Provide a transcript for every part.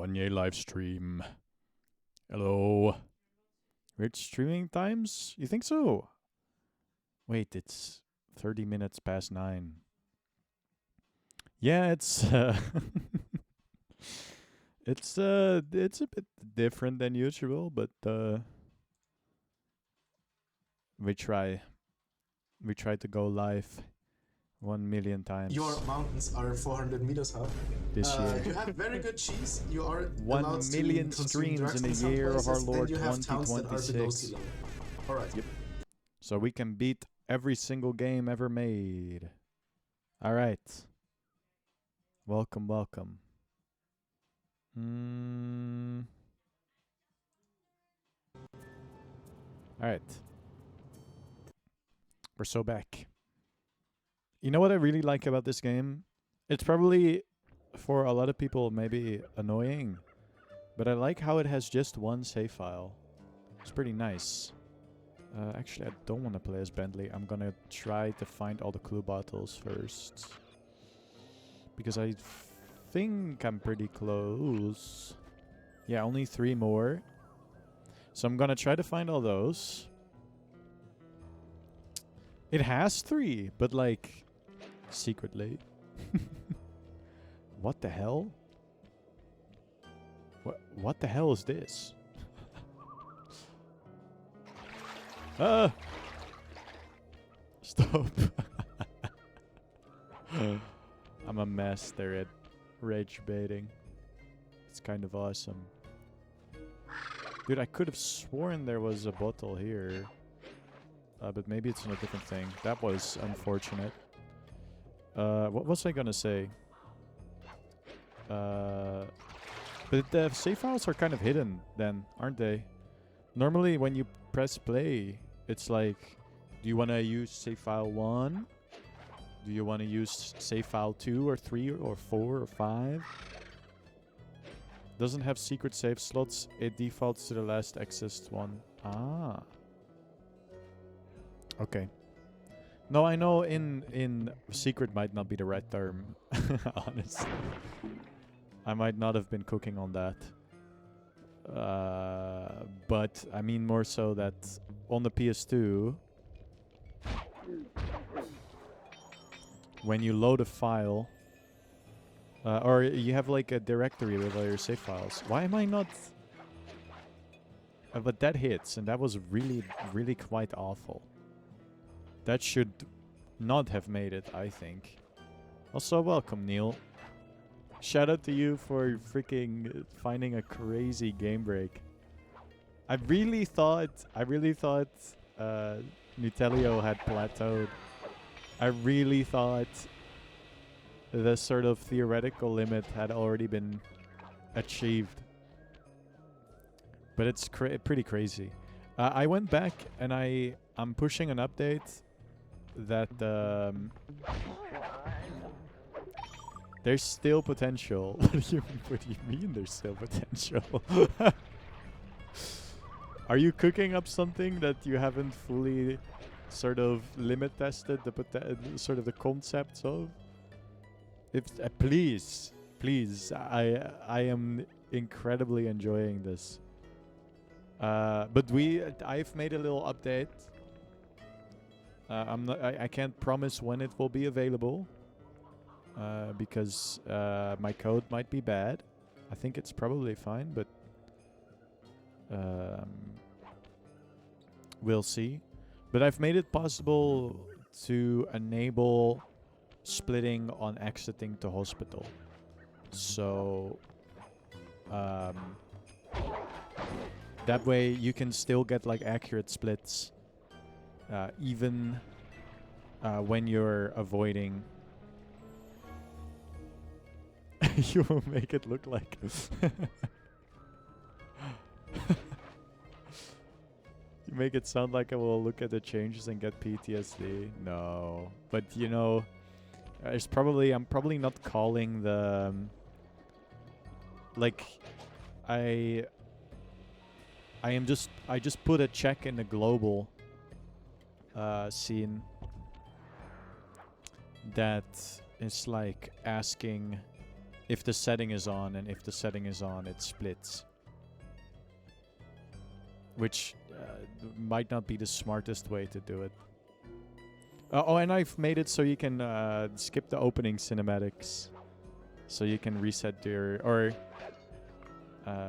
One year live stream. Hello. Weird streaming times? You think so? Wait, it's 30 minutes past 9. Yeah, it's it's a bit different than usual, but we try to go live 1 million times. Your mountains are 400 meters up. This year. You have very good cheese. You are 1 million streams in a year of our Lord and you have towns that are below sea 2026. level. All right. Yep. So we can beat every single game ever made. All right. Welcome, welcome. All right. We're so back. You know what I really like about this game? It's probably, for a lot of people, maybe annoying, but I like how it has just one save file. It's pretty nice. Actually, I don't want to play as Bentley. I'm gonna try to find all the clue bottles first, because I think I'm pretty close. Yeah, only 3 more. So I'm gonna try to find all those. It has 3, but like, secretly. What the hell? What the hell is this? Stop. I'm a master at rage baiting. It's kind of awesome. Dude, I could have sworn there was a bottle here. But maybe it's on a different thing. That was unfortunate. What was I gonna say? But the save files are kind of hidden then, aren't they? Normally when you press play, it's like, do you want to use save file 1? Do you want to use save file 2 or 3 or 4 or 5? Doesn't have secret save slots. It defaults to the last accessed one. Ah. Okay. No, I know in secret might not be the right term. Honestly. I might not have been cooking on that. But I mean more so that on the PS2, when you load a file, or you have like a directory with all your save files. Why am I not But that hits, and that was really, really quite awful. That should not have made it, I think. Also, welcome, Neil. Shout out to you for freaking finding a crazy game break. I really thought Nutelio had plateaued. I really thought the sort of theoretical limit had already been achieved. But it's pretty crazy. I went back and I'm pushing an update that there's still potential. What do you mean there's still potential? Are you cooking up something that you haven't fully sort of limit tested sort of the concepts of? If please, I am incredibly enjoying this. But I've made a little update. I can't promise when it will be available. Because my code might be bad. I think it's probably fine, but we'll see. But I've made it possible to enable splitting on exiting to hospital. So that way you can still get like accurate splits even when you're avoiding. You will make it look like you make it sound like I will look at the changes and get PTSD. No, but you know, I'm probably not calling the like I just put a check in the global scene that is like asking if the setting is on, and if the setting is on, it splits. Which might not be the smartest way to do it. Oh, and I've made it so you can skip the opening cinematics. So you can reset or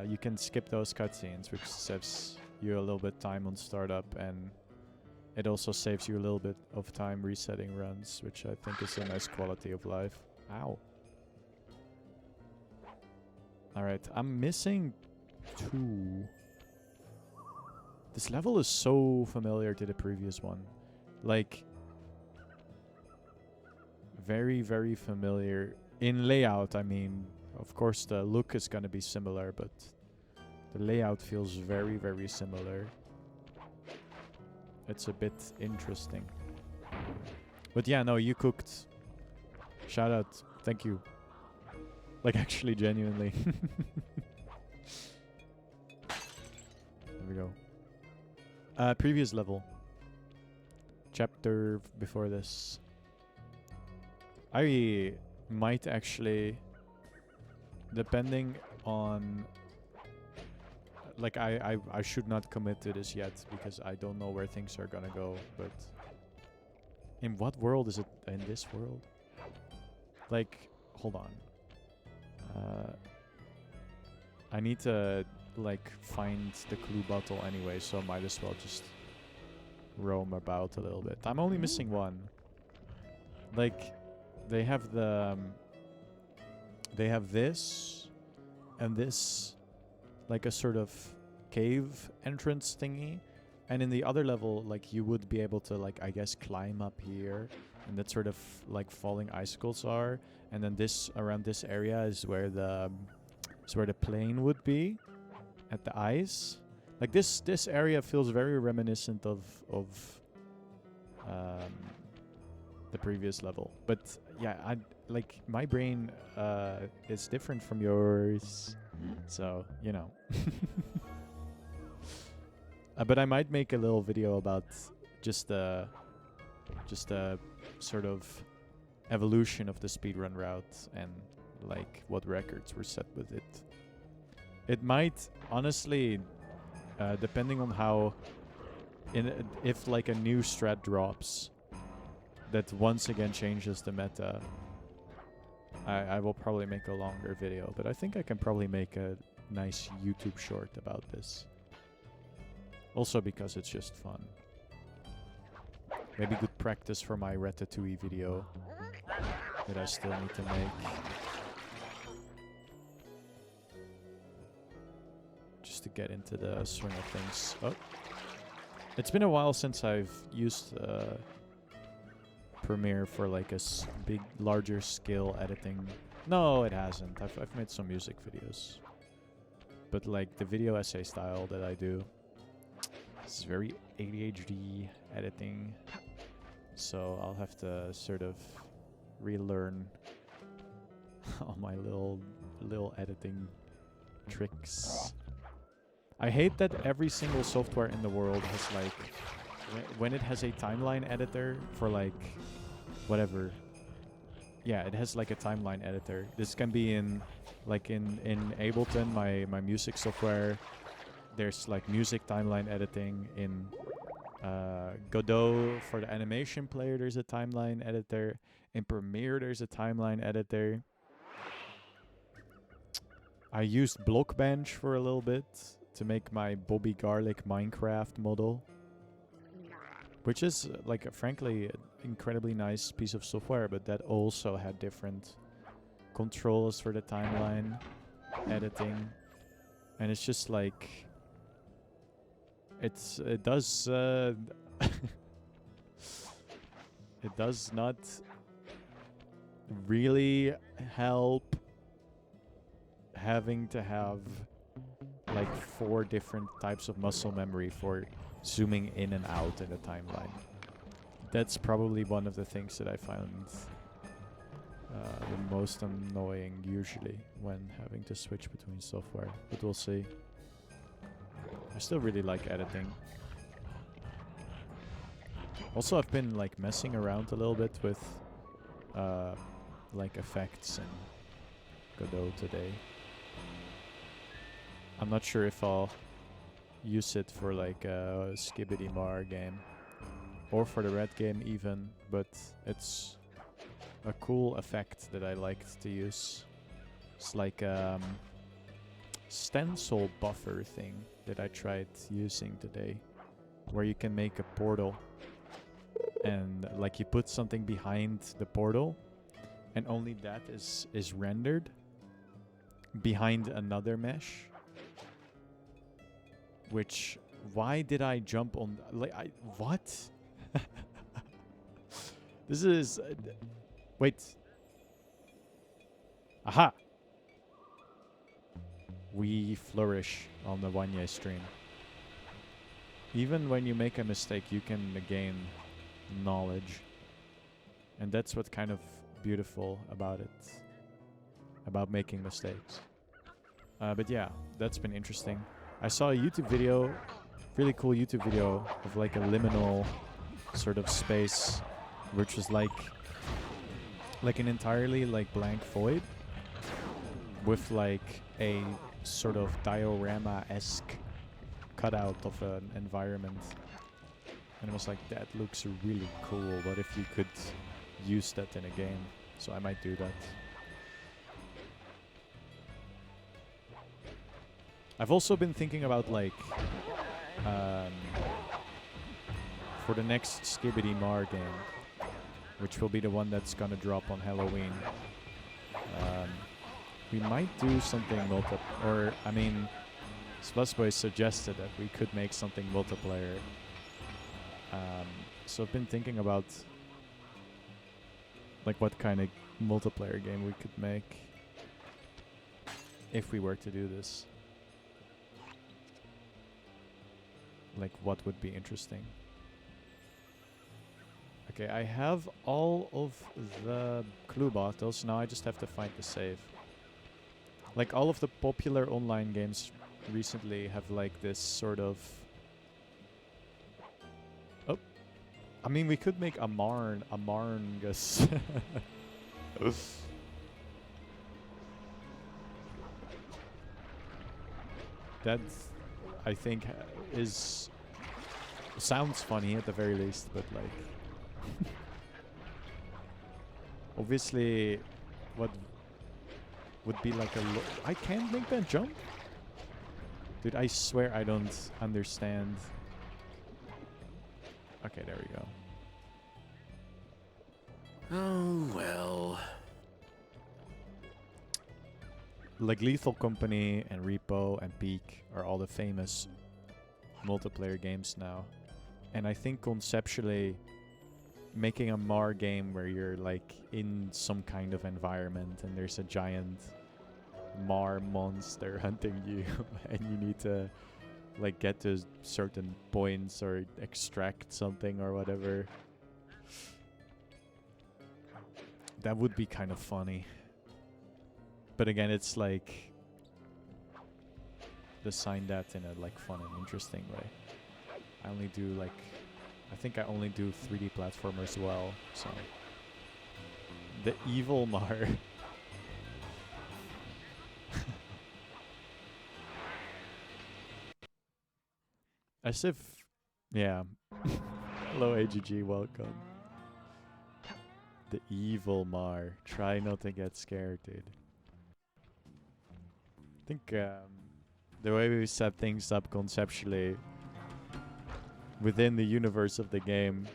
you can skip those cutscenes, which saves you a little bit time on startup, and it also saves you a little bit of time resetting runs, which I think is a nice quality of life. Ow. Alright, I'm missing 2. This level is so familiar to the previous one. Like, very, very familiar. In layout, I mean, of course the look is gonna be similar, but the layout feels very, very similar. It's a bit interesting. But yeah, no, you cooked. Shout out. Thank you. Like, actually, genuinely. There we go. Previous level. Chapter before this. I might actually, depending on... Like, I should not commit to this yet, because I don't know where things are gonna go, but... In what world is it? In this world? Like, hold on. I need to like find the clue bottle anyway, so I might as well just roam about a little bit. I'm only missing one. Like, they have the they have this and this, like a sort of cave entrance thingy, and in the other level, like, you would be able to, like, I guess climb up here, and that sort of like falling icicles are, and then this around this area is where the plane would be at the ice. Like, this area feels very reminiscent of the previous level, but yeah, I like, my brain is different from yours, so you know. But I might make a little video about just the sort of evolution of the speedrun route, and like what records were set with it. It might honestly, depending on how, if like a new strat drops that once again changes the meta, I will probably make a longer video, but I think I can probably make a nice YouTube short about this. Also because it's just fun. Maybe good practice for my Ratatouille video that I still need to make. Just to get into the swing of things. Oh. It's been a while since I've used Premiere for like a big, larger scale editing. No, it hasn't. I've made some music videos. But like the video essay style that I do is very ADHD editing. So I'll have to sort of relearn all my little editing tricks. I hate that every single software in the world has like, when it has a timeline editor for like, whatever. Yeah, it has like a timeline editor. This can be in, like in Ableton, my music software. There's like music timeline editing. In Godot for the animation player, there's a timeline editor. In Premiere, there's a timeline editor. I used Blockbench for a little bit to make my Bobby Garlic Minecraft model, which is like frankly an incredibly nice piece of software, but that also had different controls for the timeline editing, and it's just like it does it does not really help having to have like 4 different types of muscle memory for zooming in and out in the timeline. That's probably one of the things that I find the most annoying usually when having to switch between software, but we'll see. I still really like editing. Also, I've been like messing around a little bit with like effects in Godot today. I'm not sure if I'll use it for like a Skibbity Mar game or for the Red game even, but it's a cool effect that I liked to use. It's like stencil buffer thing that I tried using today, where you can make a portal and like you put something behind the portal and only that is rendered behind another mesh. Which, why did I jump on, like, what? This is, wait. Aha! We flourish on the Wanye stream. Even when you make a mistake, you can gain knowledge. And that's what kind of beautiful about it. About making mistakes. But yeah, that's been interesting. I saw a YouTube video, really cool YouTube video of like a liminal sort of space, which was like an entirely like blank void with like a sort of diorama-esque cutout of an environment. And I was like, that looks really cool. What if you could use that in a game? So I might do that. I've also been thinking about like for the next Skibbity Mar game, which will be the one that's gonna drop on Halloween. We might do something or I mean, Splusboy suggested that we could make something multiplayer. So I've been thinking about like what kind of multiplayer game we could make if we were to do this. Like what would be interesting. Okay, I have all of the clue bottles. Now I just have to find the save. Like all of the popular online games recently have like this sort of... Oh. I mean, we could make a Marngus. That, I think, sounds funny at the very least, but like... Obviously, what would be like I can't make that jump? Dude, I swear I don't understand Okay, there we go. Oh, well. Like Lethal Company and Repo and Peak are all the famous multiplayer games now. And I think conceptually making a Mar game where you're like in some kind of environment and there's a giant Mar monster hunting you and you need to like get to certain points or extract something or whatever. That would be kind of funny. But again, it's like design that in a like fun and interesting way. I only do like, I think I only do 3D platformers well, so. The evil Mar. As if, yeah. Hello AGG, welcome. The evil Mar. Try not to get scared, dude. I think the way we set things up conceptually within the universe of the game,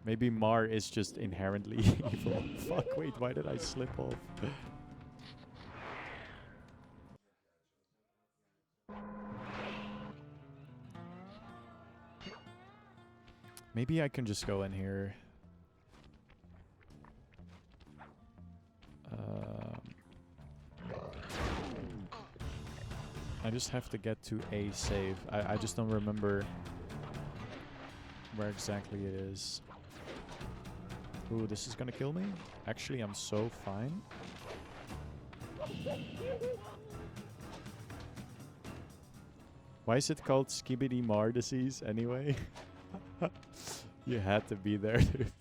maybe Mar is just inherently evil. Fuck, wait, why did I slip off? Maybe I can just go in here. I just have to get to a save. I just don't remember where exactly it is. Ooh, this is gonna kill me? Actually, I'm so fine. Why is it called Skibidi Mar disease anyway? You had to be there, dude.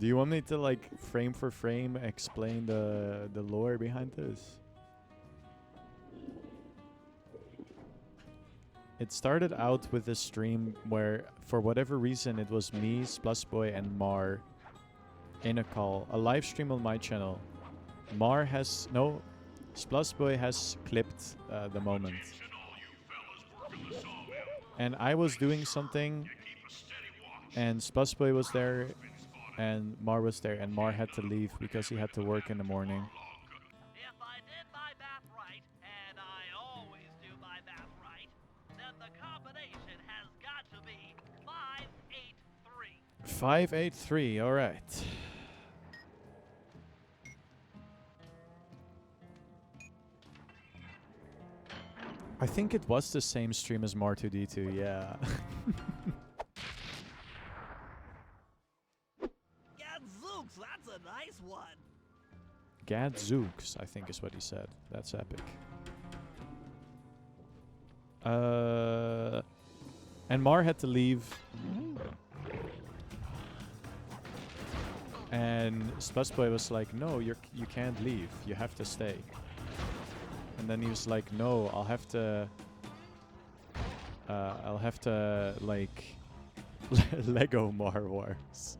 Do you want me to like frame for frame explain the lore behind this? It started out with a stream where, for whatever reason, it was me, Splusboy, and Mar in a call, a live stream on my channel. Splusboy has clipped the moment. And I was doing something, and Splusboy was there, and Mar was there, and Mar had to leave because he had to work in the morning. If I did my math right, and I always do my math right, then the combination has got to be 583. 583, alright. I think it was the same stream as Mar2D2, yeah. Gadzooks, that's a nice one. Gadzooks, I think is what he said. That's epic. And Mar had to leave. And Splusboy was like, no, you can't leave. You have to stay. And then he was like, no, I'll have to like Lego Mar Wars.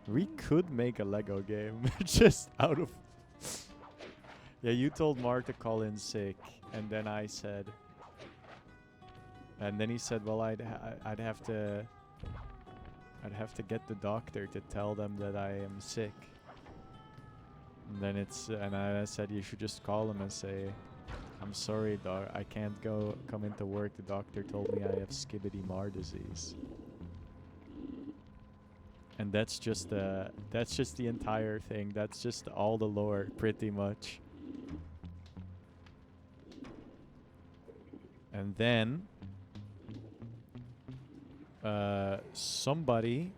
We could make a Lego game just out of. Yeah, you told Mar to call in sick, and then I said, and then he said, well, I'd have to get the doctor to tell them that I am sick. And then and I said you should just call him and say, I'm sorry, doc, I can't come into work. The doctor told me I have Skibidi Mar disease. And that's just the entire thing. That's just all the lore, pretty much. And then somebody,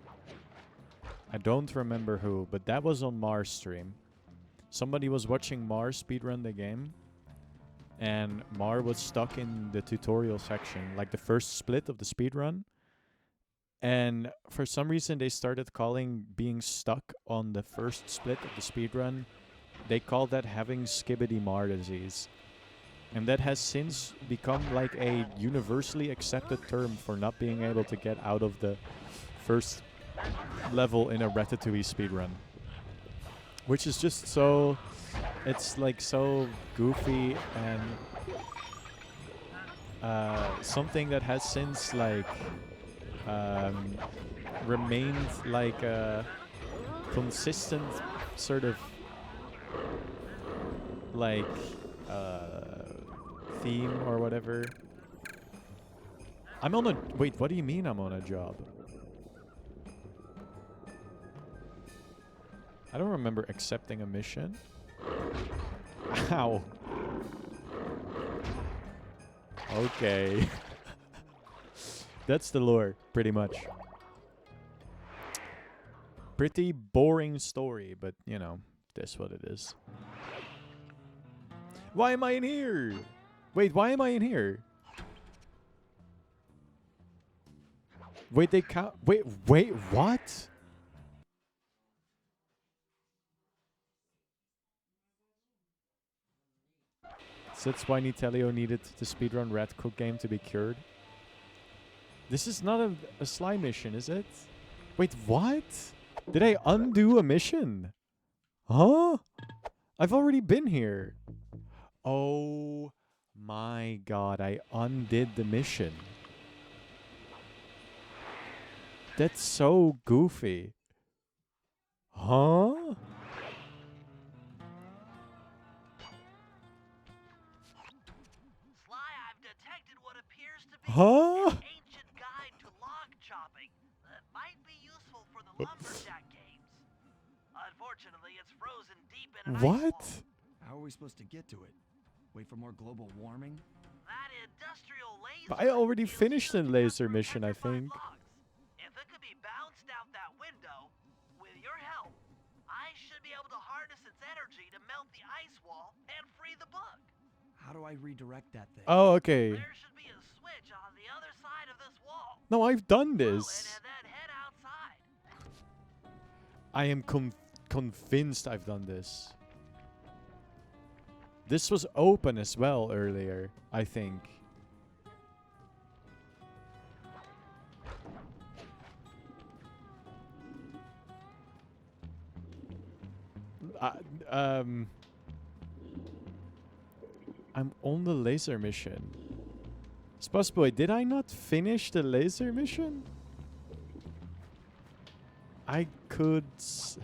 I don't remember who, but that was on Mar's stream. Somebody was watching Mar speedrun the game, and Mar was stuck in the tutorial section, like the first split of the speedrun. And for some reason, they started calling being stuck on the first split of the speedrun, they called that having Skibidi Mar disease. And that has since become like a universally accepted term for not being able to get out of the first level in a Ratatouille speedrun. Which is just so, it's like so goofy and something that has since like um, remained like a consistent sort of like theme or whatever. I'm on a wait. What do you mean I'm on a job? I don't remember accepting a mission. Ow. Okay. That's the lore, pretty much. Pretty boring story, but you know, that's what it is. Why am I in here? Wait, why am I in here? Wait, they count. Wait, what? So that's why Nitelio needed the speedrun Rat Cook game to be cured. This is not a Sly mission, is it? Wait, what? Did I undo a mission? Huh? I've already been here. Oh my god, I undid the mission. That's so goofy. Huh? Sly, I've detected what appears to be Huh? an ancient guide to log chopping that might be useful for the lumberjack games. Unfortunately, it's frozen deep in an ice What? wall. How are we supposed to get to it? Wait for more global warming? That industrial laser. But I already is finished the shooting laser up mission, I petrified think. logs. If it could be bounced out that window, with your help, I should be able to harness its energy to melt the ice wall and free the bug. How do I redirect that thing? Oh, okay. There should be a switch on the other side of this wall. No, I've done Pull it this. and then head outside. I am convinced I've done this. This was open as well earlier, I think. I'm on the laser mission. Spussboy, did I not finish the laser mission? I could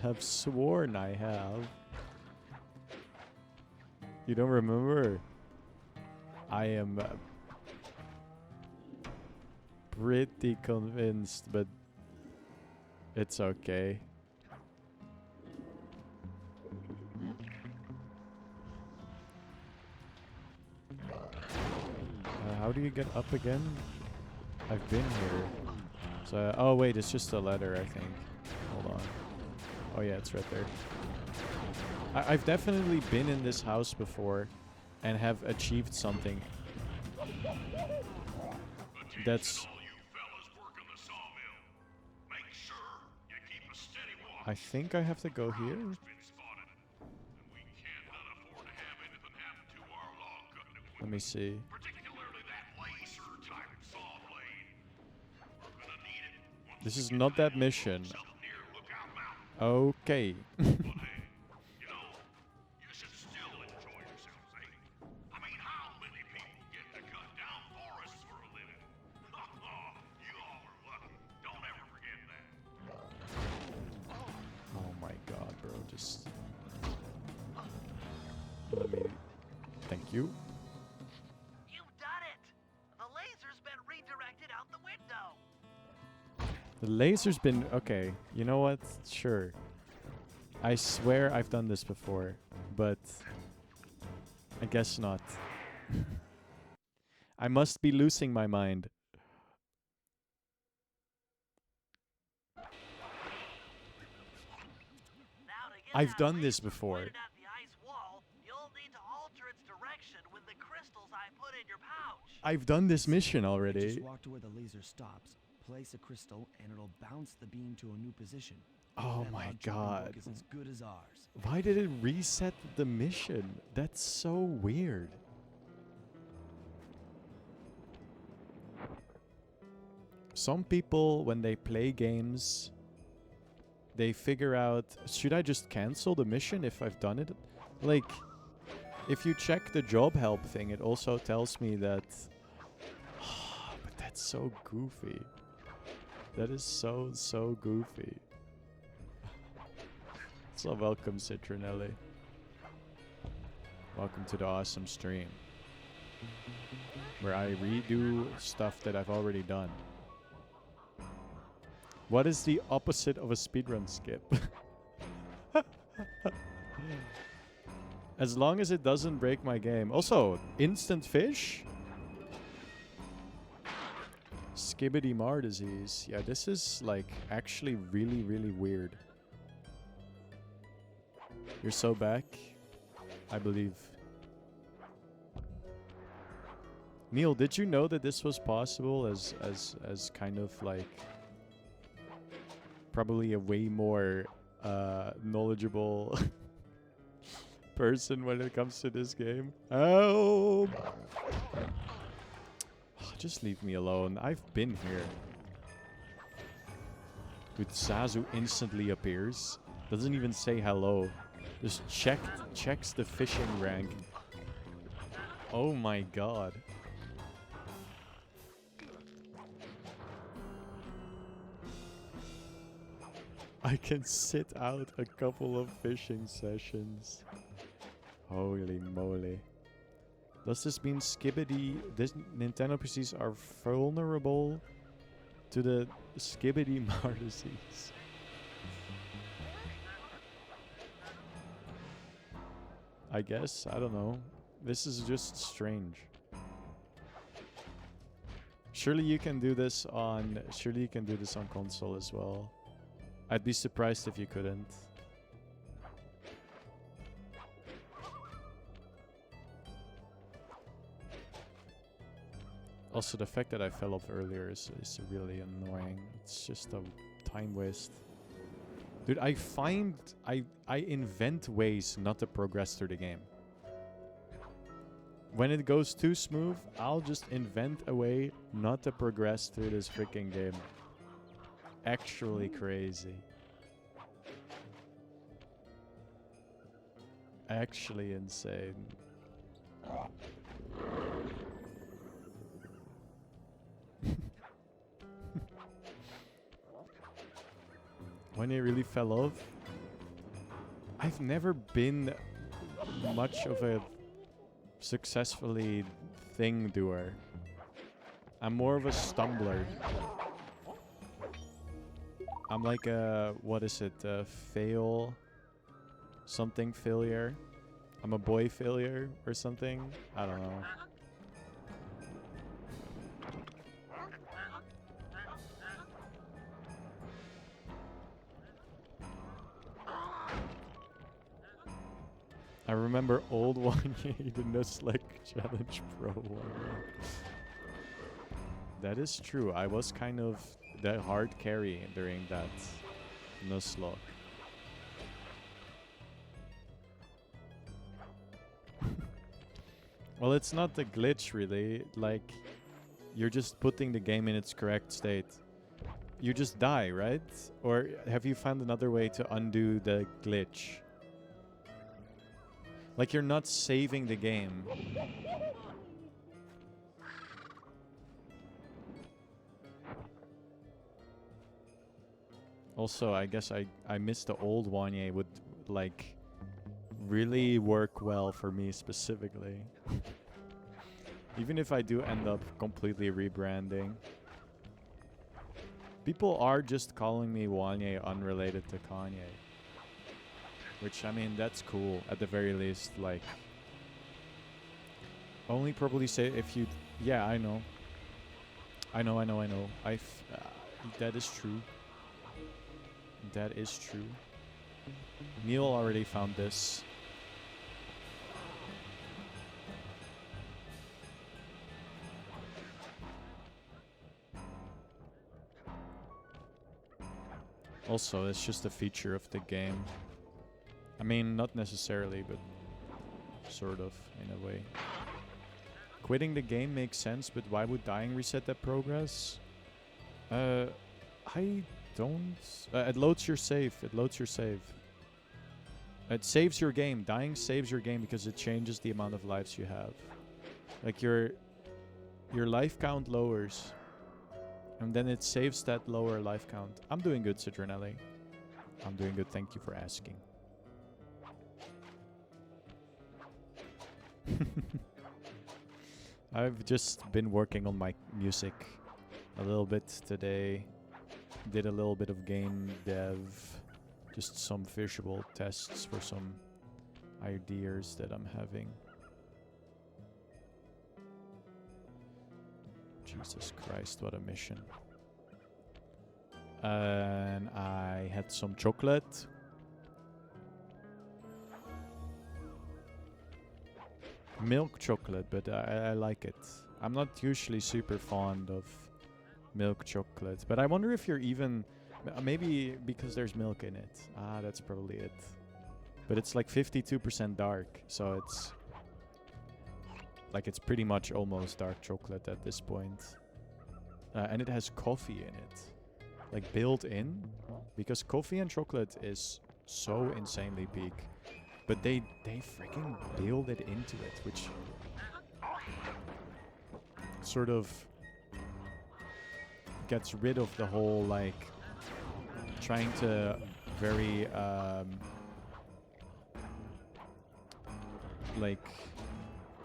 have sworn I have. You don't remember? I am pretty convinced, but it's okay. How do you get up again? I've been here. So, oh wait, it's just a letter, I think. Hold on. Oh yeah, it's right there. I've definitely been in this house before and have achieved something. That's... I think I have to go here. Let me see. This is not that mission. Okay. Oh my god, bro. Just... Let me... Thank you. You've done it! The laser's been redirected out the window. The laser's been... Okay, you know what? Sure. I swear I've done this before, but I guess not. I must be losing my mind. Now to get I've that done this laser before. pointed at the ice wall, you'll need to alter its direction with the crystals I put in your pouch. I've done this mission already. Just walk to where the laser stops, place a crystal, and it'll bounce the beam to a new position. Oh That my log chopping god. book is as good as ours. Why did it reset the mission? That's so weird. Some people, when they play games, they figure out, should I just cancel the mission if I've done it? Like, if you check the job help thing, it also tells me that That's so goofy. That is so goofy. So welcome, Citronelli. Welcome to the awesome stream, where I redo stuff that I've already done. What is the opposite of a speedrun skip? As long as it doesn't break my game. Also, instant fish? Skibbity Mar disease. Yeah, this is like actually really, really weird. You're so back, I believe. Neil, did you know that this was possible as kind of like probably a way more knowledgeable person when it comes to this game? Oh, just leave me alone. I've been here. Dude, Zazu instantly appears. Doesn't even say hello. Just checks the fishing rank. Oh my god. I can sit out a couple of fishing sessions. Holy moly. Does this mean this Nintendo PCs are vulnerable to the Skibbity Mar disease? I guess, I don't know. This is just strange. Surely you can do this on console as well. I'd be surprised if you couldn't. Also, the fact that I fell off earlier is really annoying. It's just a time waste. Dude, I invent ways not to progress through the game. When it goes too smooth, I'll just invent a way not to progress through this freaking game. Actually crazy. Actually insane. When it really fell off. I've never been much of a successfully thing doer. I'm more of a stumbler. I'm like a, what is it, fail, something failure. I'm a boy failure or something. I don't know. I remember old one, the Nuzlocke Challenge Pro one. That is true. I was kind of the hard carry during that Nuzlocke. Well, it's not the glitch really. Like, you're just putting the game in its correct state. You just die, right? Or have you found another way to undo the glitch? Like, you're not saving the game. Also, I guess I missed the old Wanye would, like, really work well for me specifically. Even if I do end up completely rebranding. People are just calling me Wanye unrelated to Kanye. Which, I mean, that's cool, at the very least, like... Only probably say if you... Yeah, I know. I know. That is true. That is true. Neil already found this. Also, it's just a feature of the game. I mean, not necessarily, but sort of, in a way. Quitting the game makes sense, but why would dying reset that progress? I don't... it loads your save. It loads your save. It saves your game. Dying saves your game because it changes the amount of lives you have. Like, your life count lowers. And then it saves that lower life count. I'm doing good, Citronelli. I'm doing good, thank you for asking. I've just been working on my music a little bit today. Did a little bit of game dev. Just some visual tests for some ideas that I'm having. Jesus Christ, what a mission. And I had some chocolate. Milk chocolate, but I like it. I'm not usually super fond of milk chocolate, but I wonder if you're even... maybe because there's milk in it. Ah, that's probably it. But it's like 52% dark, so it's... like it's pretty much almost dark chocolate at this point. And it has coffee in it. Like built in. Because coffee and chocolate is so insanely big. But they freaking build it into it, which sort of gets rid of the whole like trying to very like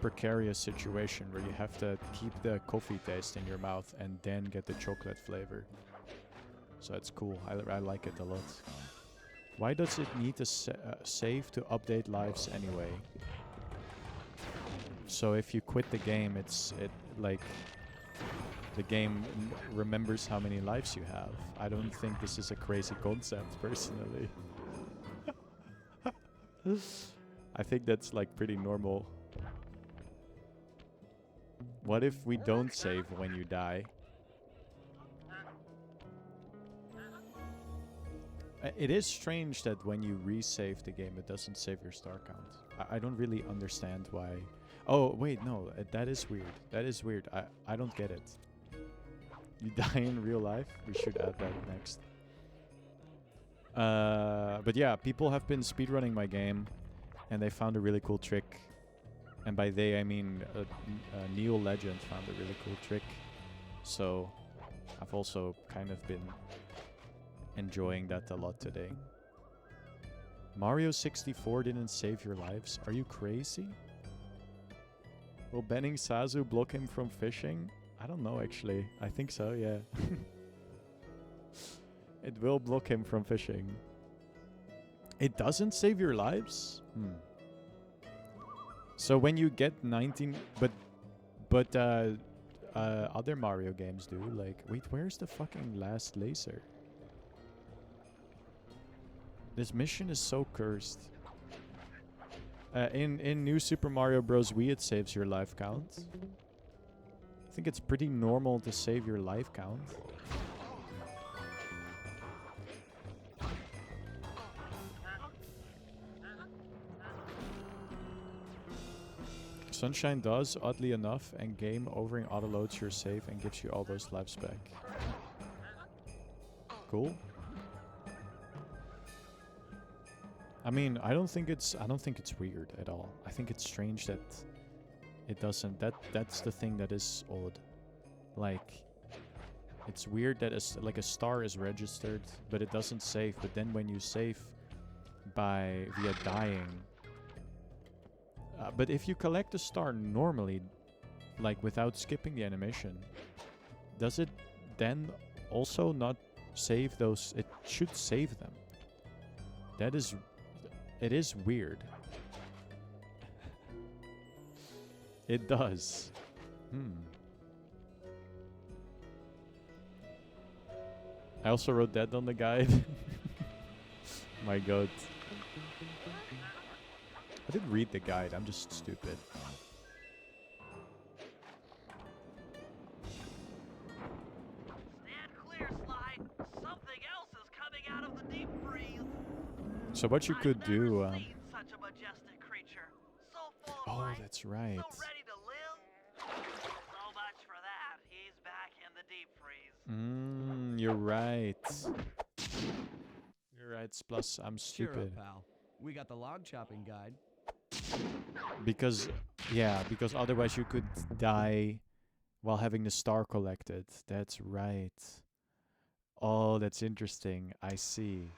precarious situation where you have to keep the coffee taste in your mouth and then get the chocolate flavor. So it's cool. I like it a lot. Why does it need to save to update lives anyway? So if you quit the game, like the game remembers how many lives you have. I don't think this is a crazy concept personally. I think that's like pretty normal. What if we don't save when you die? It is strange that when you resave the game, it doesn't save your star count. I don't really understand why. Oh, wait, no. That is weird. That is weird. I don't get it. You die in real life? We should add that next. But yeah, people have been speedrunning my game, and they found a really cool trick. And by they, I mean Neo Legend found a really cool trick. So I've also kind of been enjoying that a lot today. Mario 64 didn't save your lives? Are you crazy? Will banning Sazu block him from fishing? I don't know actually. I think so, yeah. It will block him from fishing. It doesn't save your lives? So when you get 19... But other Mario games do. Like, wait, where's the fucking last laser? This mission is so cursed. In New Super Mario Bros. Wii, it saves your life count. I think it's pretty normal to save your life count. Sunshine does, oddly enough, and game overing autoloads your save and gives you all those lives back. Cool. I mean, I don't think it's weird at all. I think it's strange that it doesn't. That's the thing that is odd. Like, it's weird that a star is registered, but it doesn't save. But then when you save via dying, but if you collect a star normally, like without skipping the animation, does it then also not save those? It should save them. That is. It is weird. It does. I also wrote that on the guide. My god. I didn't read the guide, I'm just stupid. Stand clear, Sly. Something else is coming out of the deep freeze. So what you could do... I've never seen such a majestic creature. So full of oh, life, that's right. so ready to live. So much for that. He's back in the deep freeze. You're right. You're right, Splus, I'm stupid. Cheer up, pal. We got the log chopping guide. Because otherwise you could die while having the star collected. That's right. Oh, that's interesting. I see.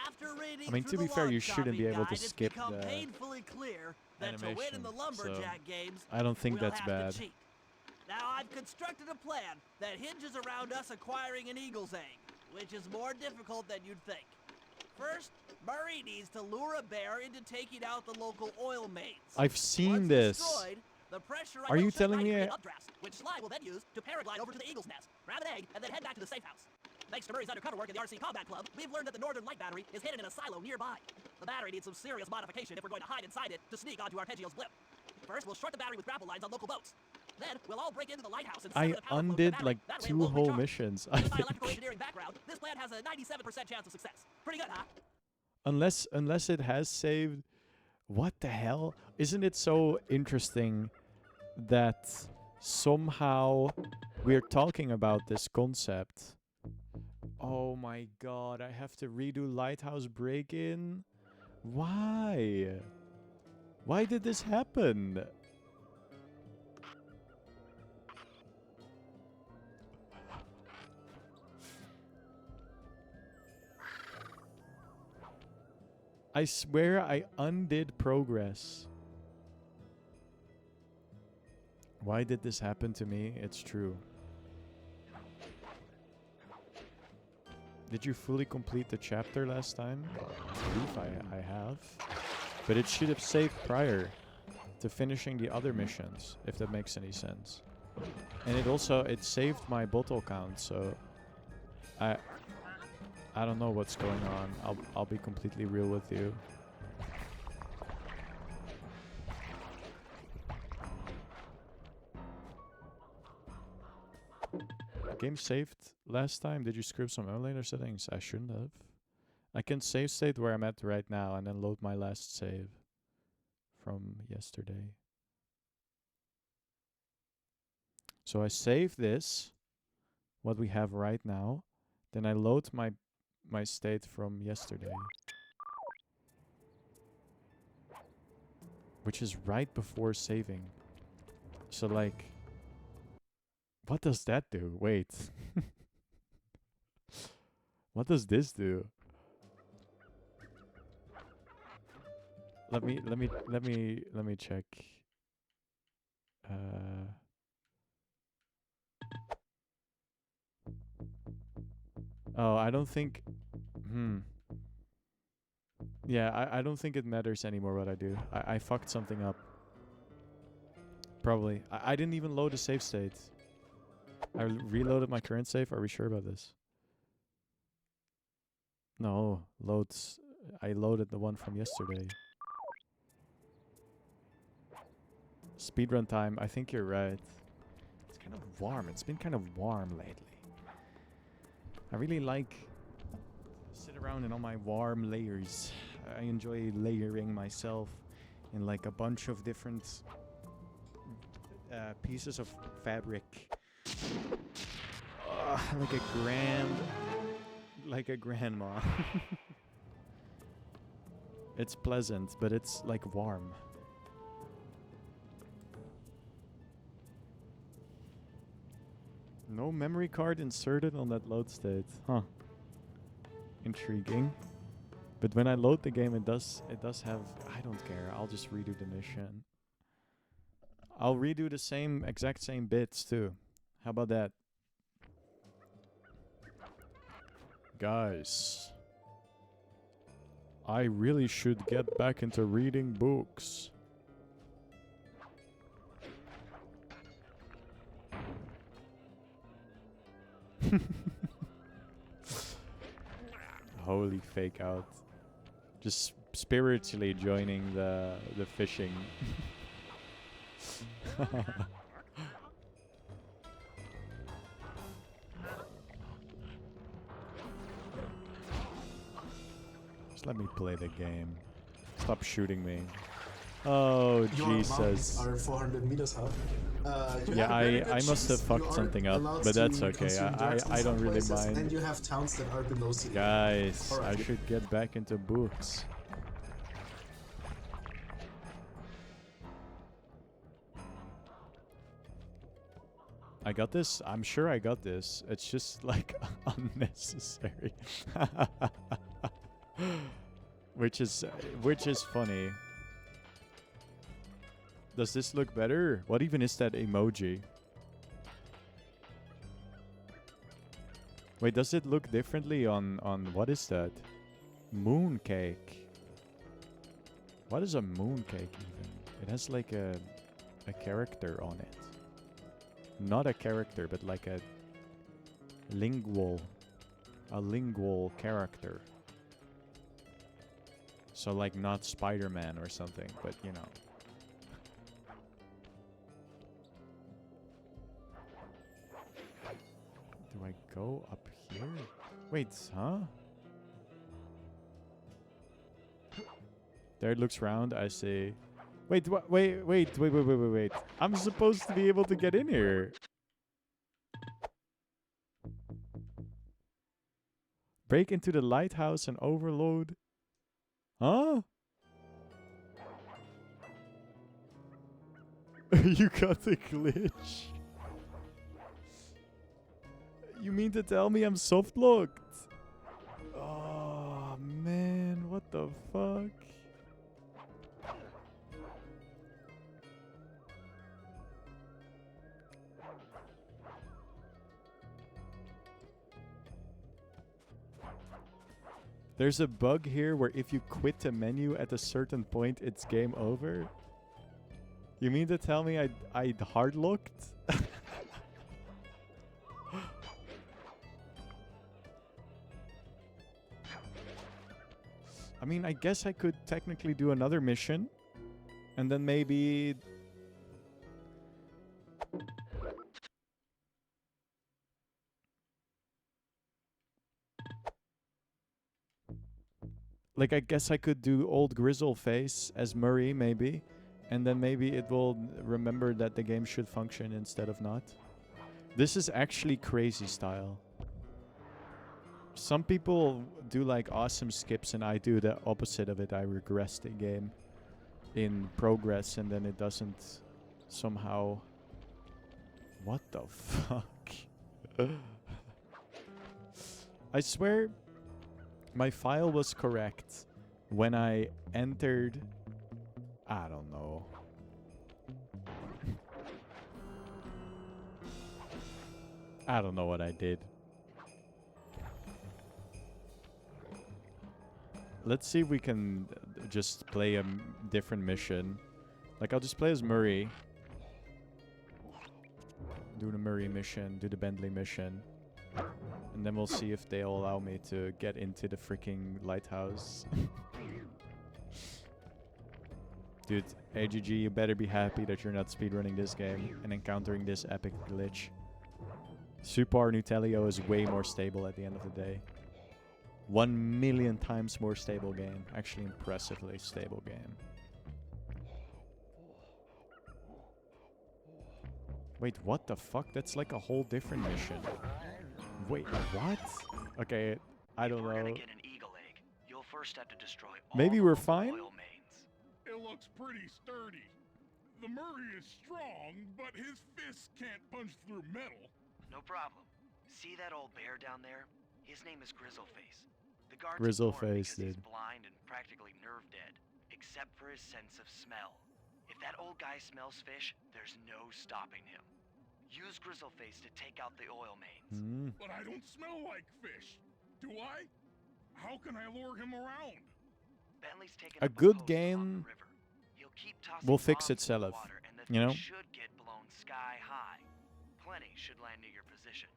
After reading I mean, through to be the fair, log you shouldn't be shopping able to guide, skip it's become the painfully clear that to win in animation, the so lumberjack games, I don't think we'll that's have bad. to cheat. Now, I've constructed a plan that hinges around us acquiring an eagle's egg, which is more difficult than you'd think. First, Murray needs to lure a bear into taking out the local oil mains. I've seen Once this. destroyed, the pressure Are you will telling me updrafts, which Sly will then use to paraglide over to the eagle's nest, grab an egg, and then head back to the safe house. Thanks to Murray's undercover work in the RC Combat Club, we've learned that the Northern Light Battery is hidden in a silo nearby. The battery needs some serious modification if we're going to hide inside it to sneak onto Arpeggio's blimp. First, we'll short the battery with grapple lines on local boats. Then, we'll all break into the lighthouse and I sever the power flow to the undid battery. like That way it 2 won't whole recharge. missions, I With my electrical think. engineering background, this plan has a 97% chance of success. Pretty good, huh? Unless it has saved. What the hell? Isn't it so interesting that somehow we're talking about this concept? Oh my god, I have to redo Lighthouse Break-In? Why? Why did this happen? I swear I undid progress. Why did this happen to me? It's true. Did you fully complete the chapter last time? I believe I have. But it should have saved prior to finishing the other missions, if that makes any sense. And it saved my bottle count, so I don't know what's going on. I'll be completely real with you. Game saved last time. Did you screw up some emulator settings? I shouldn't have. I can save state where I'm at right now and then load my last save from yesterday. So I save this, what we have right now. Then I load my state from yesterday, which is right before saving. So like, what does that do? Wait. What does this do? Let me check. Oh, I don't think. Yeah, I don't think it matters anymore what I do. I fucked something up. Probably. I didn't even load a save state. I reloaded my current save. Are we sure about this? No, loads. I loaded the one from yesterday. Speedrun time. I think you're right. It's kind of warm. It's been kind of warm lately. I really like to sit around in all my warm layers. I enjoy layering myself in like a bunch of different pieces of fabric. Like a grandma. It's pleasant, but it's like warm. No memory card inserted on that load state. Huh. Intriguing. But when I load the game, it does have... I don't care. I'll just redo the mission. I'll redo the exact same bits too. How about that? Guys. I really should get back into reading books. Holy fake out. Just spiritually joining the fishing. Just let me play the game. Stop shooting me. Oh, Jesus. Your mountains are 400 meters high. Yeah, I must have fucked something up, but that's okay. I don't really mind. And you have towns that are below sea level. Guys, Alright. I should get back into books. I got this. I'm sure I got this. It's just like unnecessary. which is funny. Does this look better? What even is that emoji? Wait, does it look differently on what is that? Mooncake. What is a mooncake even? It has like a character on it. Not a character, but like a lingual character. So like not Spider-Man or something, but you know. Do I go up here? Wait, huh? There it looks round, I see. Wait, wait. I'm supposed to be able to get in here. Break into the lighthouse and overload. Huh? You got the glitch. You mean to tell me I'm soft locked? Oh man, what the fuck? There's a bug here where if you quit the menu at a certain point, it's game over. You mean to tell me I hard locked? I mean, I guess I could technically do another mission. And then maybe... Like, I guess I could do old Grizzle Face as Murray, maybe. And then maybe it will remember that the game should function instead of not. This is actually crazy style. Some people do like awesome skips and I do the opposite of it. I regress the game in progress and then it doesn't somehow... What the fuck? I swear my file was correct when I entered... I don't know. I don't know what I did. Let's see if we can just play a different mission. Like, I'll just play as Murray. Do the Murray mission, do the Bentley mission. And then we'll see if they'll allow me to get into the freaking lighthouse. Dude, AGG, you better be happy that you're not speedrunning this game and encountering this epic glitch. Super Nutelio is way more stable at the end of the day. 1,000,000 times more stable game. Actually, impressively stable game. Wait, what the fuck? That's like a whole different mission. Wait, what? Okay, I don't know. Get an eagle egg. You'll first have to destroy Maybe all we're the fine? oil mains. It looks pretty sturdy. The Murray is strong, but his fists can't punch through metal. No problem. See that old bear down there? His name is Grizzleface. The guards Grizzleface, ignore him because dude. he's blind and practically nerve dead, except for his sense of smell. If that old guy smells fish, there's no stopping him. Use Grizzleface to take out the oil mains. But I don't smell like fish. Do I? How can I lure him around? Bentley's taken A up good post along game the river. He'll keep tossing will fix bombs in the itself, water, and the you know? fish should get blown sky high. Plenty should land near your position.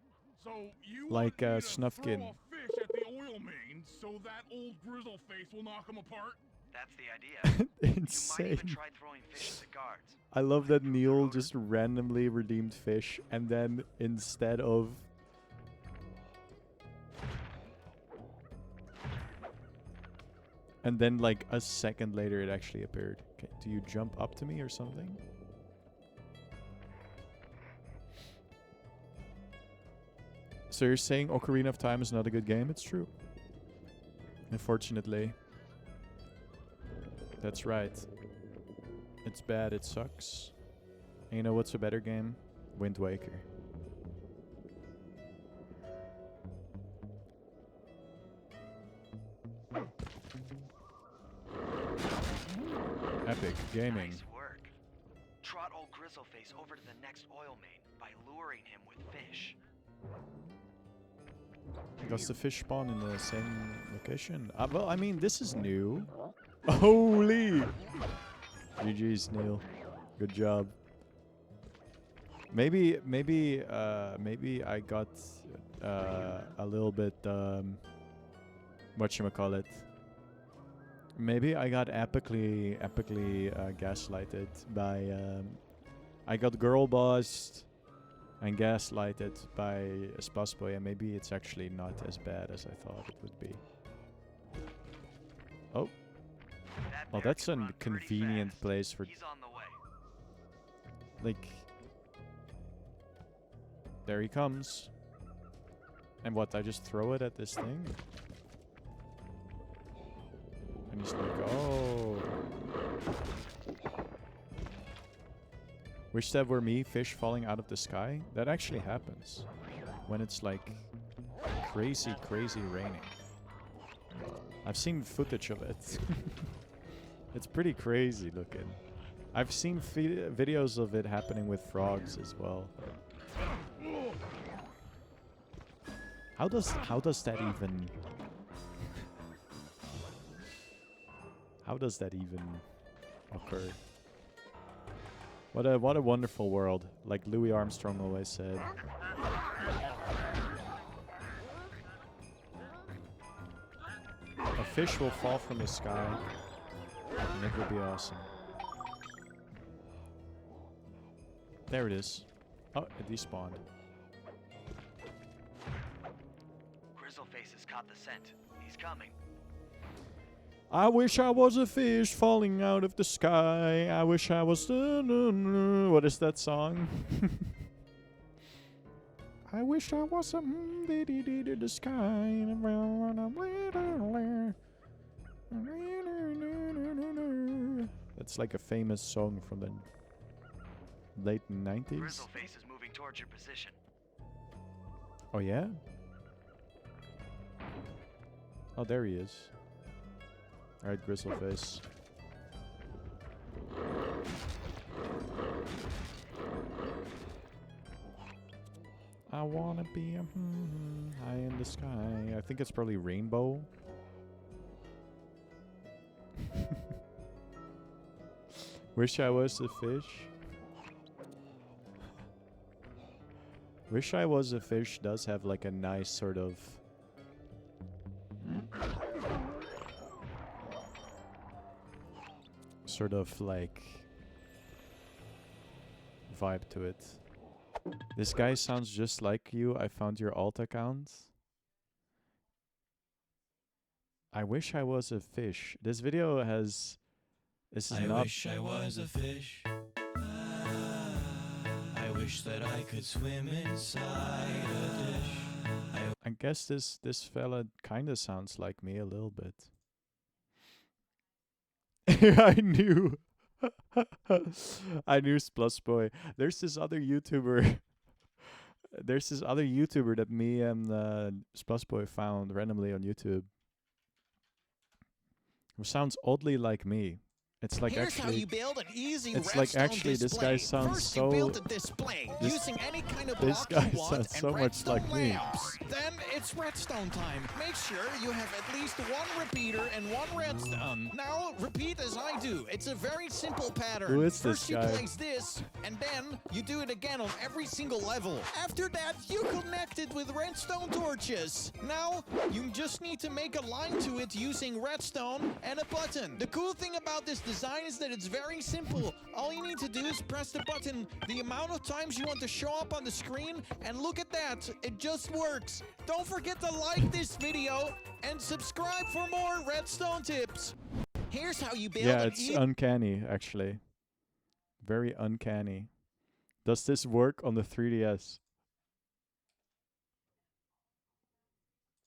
So you Like, want me to Snufkin. throw a fish at the oil mains so that old grizzle face will knock him apart? That's the idea. You might Insane. even try throwing fish at the guards. I love that Neil just randomly redeemed fish and then instead of... And then like a second later it actually appeared. Okay, do you jump up to me or something? So you're saying Ocarina of Time is not a good game? It's true. Unfortunately. That's right. It's bad, it sucks. And you know what's a better game? Wind Waker. Epic gaming. Nice work. Trot old Grizzleface over to the next oil main by luring him with fish. Does the fish spawn in the same location? Well, I mean, this is new. Holy! GG's, Neil. Good job. Maybe I got a little bit whatchamacallit. Maybe I got epically gaslighted by I got girl bossed and gaslighted by a Spasboy, and maybe it's actually not as bad as I thought it would be. Oh. Oh, that's a convenient place for... He's on the way. Like... There he comes. And what, I just throw it at this thing? And he's like, oh... Wish that were me, fish falling out of the sky. That actually happens. When it's like... crazy raining. I've seen footage of it. It's pretty crazy looking. I've seen videos of it happening with frogs as well. How does that even... How does that even occur? What a wonderful world, like Louis Armstrong always said. A fish will fall from the sky, and it will be awesome. There it is. Oh, it despawned. Grizzleface has caught the scent. He's coming. I wish I was a fish falling out of the sky. I wish I was... What is that song? I wish I was a... the sky. That's like a famous song from the late 90s. Grizzleface is moving towards your position. Oh, yeah? Oh, there he is. Alright, Grizzleface. I wanna be a high in the sky. I think it's probably rainbow. Wish I was a fish. Wish I was a fish does have like a nice sort of... like vibe to it. This guy sounds just like you. I found your alt account. I wish I was a fish. This video has... This is not... I wish I was a fish. I wish that I could swim inside a dish. I guess this fella kinda sounds like me a little bit. I knew. I knew Splusboy. There's this other YouTuber. There's this other YouTuber that me and Splusboy found randomly on YouTube. Who sounds oddly like me. It's like Here's actually. how you build an easy It's like redstone actually this display. guy sounds First, so. you build a display this- using any kind of this block guy you want sounds and so much redstone like me. lamps. Then it's redstone time. Make sure you have at least one repeater and one redstone. Now repeat as I do. It's a very simple pattern. Who is First this you guy? place this, and then you do it again on every single level. After that, you connect it with redstone torches. Now you just need to make a line to it using redstone and a button. The cool thing about this design is that it's very simple. All you need to do is press the button the amount of times you want to show up on the screen, and look at that, it just works. Don't forget to like this video and subscribe for more redstone tips. Here's how you build Yeah, an it's uncanny actually. Very uncanny. Does this work on the 3DS?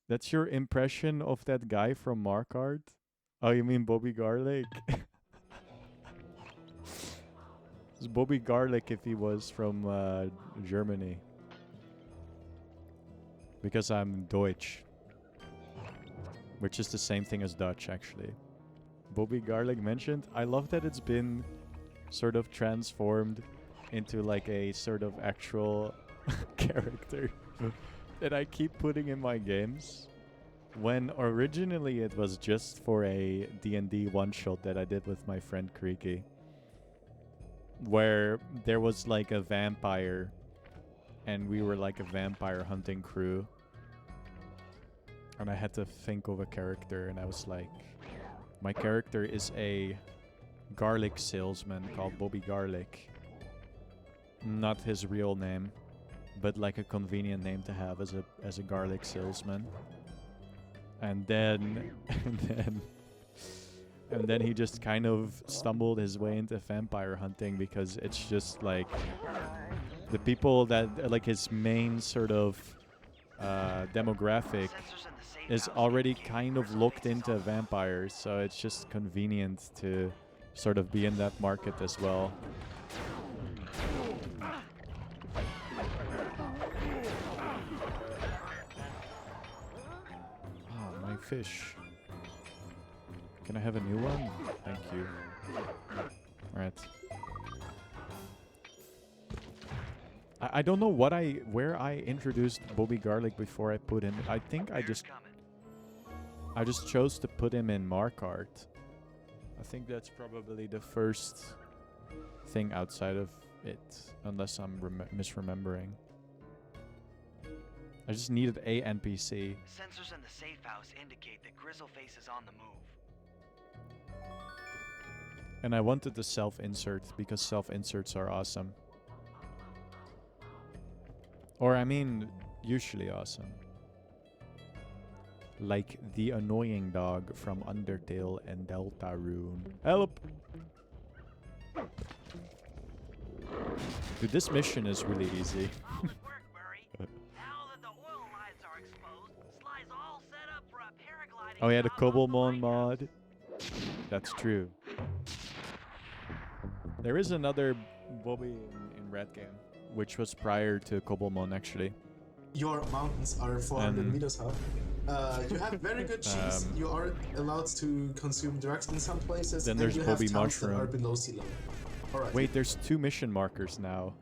That's your impression of that guy from Markart? Oh, you mean Bobby Garlic? It's Bobby Garlic if he was from Germany. Because I'm Deutsch. Which is the same thing as Dutch, actually. Bobby Garlic mentioned. I love that it's been sort of transformed into like a sort of actual character that I keep putting in my games. When originally it was just for a D&D one-shot that I did with my friend Creaky, where there was like a vampire and we were like a vampire hunting crew. And I had to think of a character, and I was like, my character is a garlic salesman called Bobby Garlic. Not his real name, but like a convenient name to have as a garlic salesman. And then and then he just kind of stumbled his way into vampire hunting, because it's just like the people that like his main sort of demographic is already kind of looked into vampires, so it's just convenient to sort of be in that market as well. Oh, my fish. Can I have a new one? Thank you. Alright. I don't know where I introduced Bobby Garlic before I put him. I think I just chose to put him in Markart. I think that's probably the first thing outside of it, unless I'm misremembering. I just needed a NPC. Sensors in the safe house indicate that Grizzleface is on the move. And I wanted the self-insert because self-inserts are awesome. Or I mean, usually awesome. Like the annoying dog from Undertale and Deltarune. Help! Dude, this mission is really easy. Solid work, Murray. Now that the oil lines are exposed, Sly's all set up for a paragliding. Oh yeah, the job off the Cobblemon lighthouse. mod. That's true. There is another Bobby in Red Game, which was prior to Cobblemon actually. Your mountains are 400 meters high. You have very good cheese. You are allowed to consume drugs in some places. Then and there's you Bobby have towns that Mushroom. are below sea level. Alright. Wait, there's 2 mission markers now.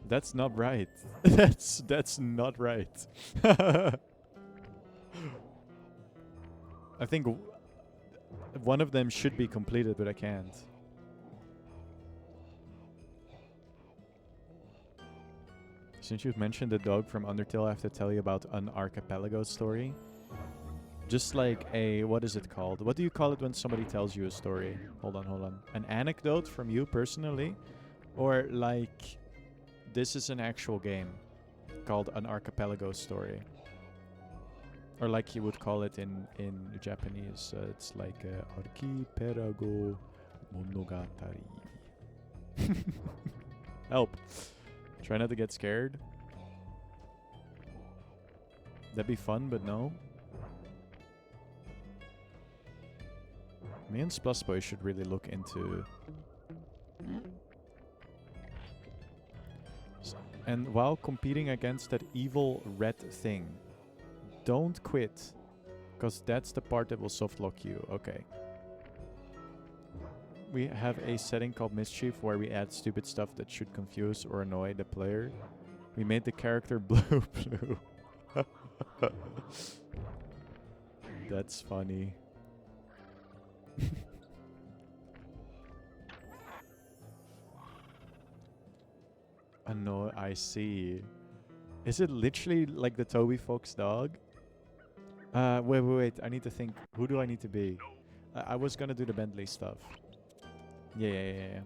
That's not right. That's not right. I think one of them should be completed, but I can't. Since you've mentioned the dog from Undertale, I have to tell you about an archipelago story. Just like a, what is it called? What do you call it when somebody tells you a story? Hold on. An anecdote from you personally? Or like, this is an actual game called an archipelago story. Or like you would call it in Japanese. It's like archipelago monogatari. Help. Try not to get scared. That'd be fun, but no. Me and Splusboy should really look into... And while competing against that evil red thing, don't quit. Because that's the part that will softlock you. Okay. We have a setting called Mischief where we add stupid stuff that should confuse or annoy the player. We made the character blue. That's funny. No, I see. Is it literally like the Toby Fox dog? Wait. I need to think. Who do I need to be? I was gonna do the Bentley stuff. Yeah.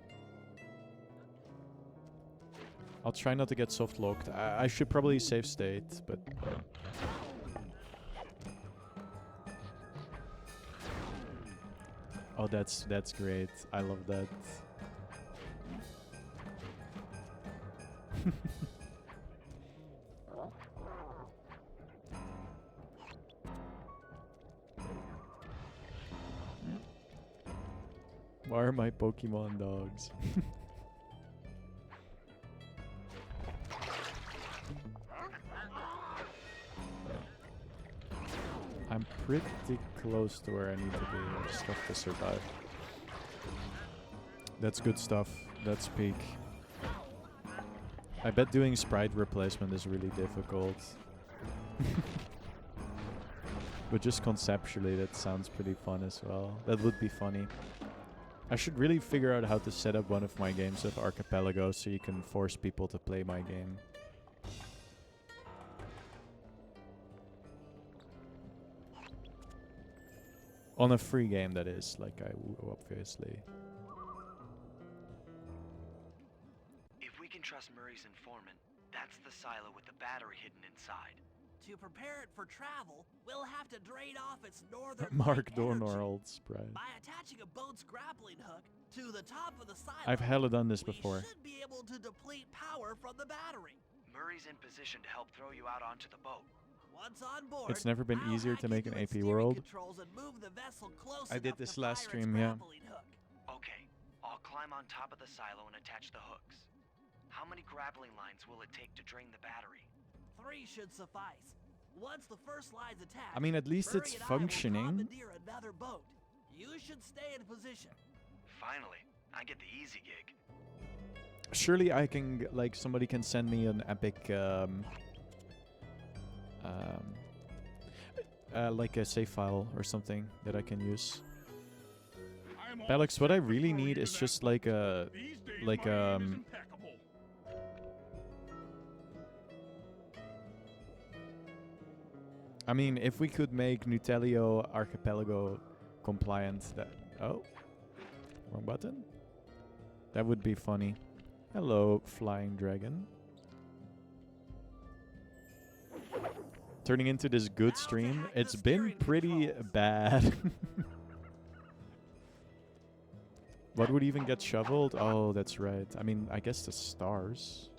I'll try not to get soft locked. I should probably save state, but... Oh, that's great. I love that. Why are my Pokemon dogs? I'm pretty close to where I need to be. I just have to survive. That's good stuff. That's peak. I bet doing sprite replacement is really difficult. But just conceptually, that sounds pretty fun as well. That would be funny. I should really figure out how to set up one of my games with Archipelago so you can force people to play my game. On a free game, that is. Like, obviously. If we can trust Murray's informant, that's the silo with the battery hidden inside. To prepare it for travel, we'll have to drain off its northern Mark light energy Dornorold sprite. by attaching a boat's grappling hook to the top of the silo. I've hella done this before. We should be able to deplete power from the battery. Murray's in position to help throw you out onto the boat. Once on board, It's never been I'll easier hack to make an into its AP steering world. controls and move the vessel close I did enough this to last fire stream, its yeah. grappling hook. Okay, I'll climb on top of the silo and attach the hooks. How many grappling lines will it take to drain the battery? 3 should suffice. Once the first line's attached, I mean, at least Murray it's and I will functioning. commandeer another boat. You should stay in position. Finally, I get the easy gig. Surely I can, like, somebody can send me an epic, like a save file or something that I can use. I'm all Alex, what I set to really throw need you is to that just boat. like a, These days, like, my aim is impeccable. I mean, if we could make Nutelio Archipelago compliant, that... Oh. Wrong button? That would be funny. Hello, flying dragon. Turning into this good Now to stream. hack the It's been steering pretty controls. bad. What would even get shoveled? Oh, that's right. I mean, I guess the stars.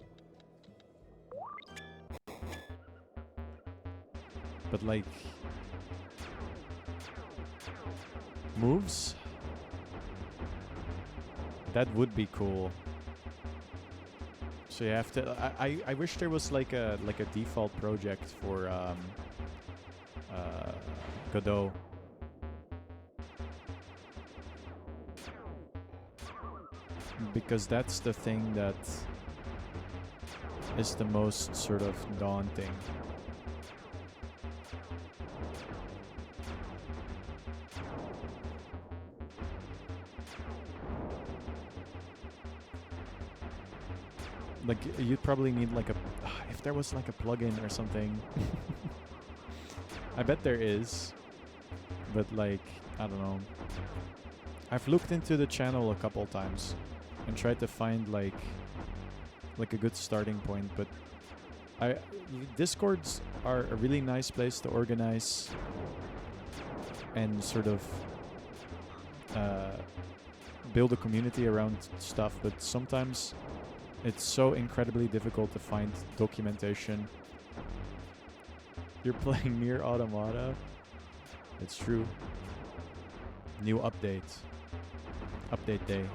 But like... moves? That would be cool. So you have to... I wish there was like a default project for Godot. Because that's the thing that is the most sort of daunting. Like, you'd probably need like a... if there was like a plugin or something. I bet there is. But like, I don't know. I've looked into the channel a couple times and tried to find like a good starting point, but Discords are a really nice place to organize and sort of build a community around stuff, but sometimes it's so incredibly difficult to find documentation. You're playing Nier Automata? It's true. New update. Update day.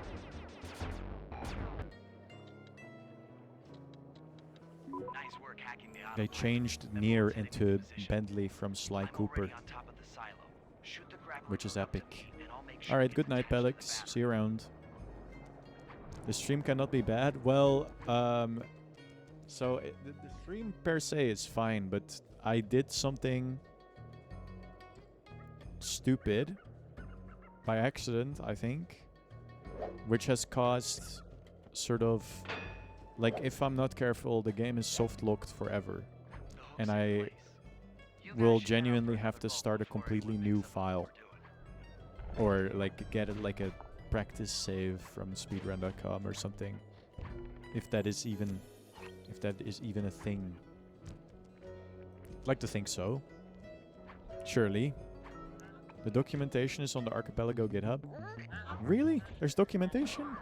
Nice work hacking the They autopilot. changed The Nier boat's heading into position. Bentley from Sly I'm Twooper, already on top of the silo. Shoot the grappling which is hook up to epic. me, and I'll make sure Alright, it good gets night, attached to the Pelix. battery. See you around. The stream cannot be bad. Well, so the stream per se is fine, but I did something stupid by accident, I think, which has caused sort of, like, if I'm not careful, the game is soft locked forever, The hook's and in I place. You guys will should head out genuinely for have another to boat start a before completely anyone new picks up what file, we're doing. or like get like a practice save from speedrun.com or something, if that is even a thing. I'd like to think so. Surely. The documentation is on the Archipelago GitHub. Really? There's documentation?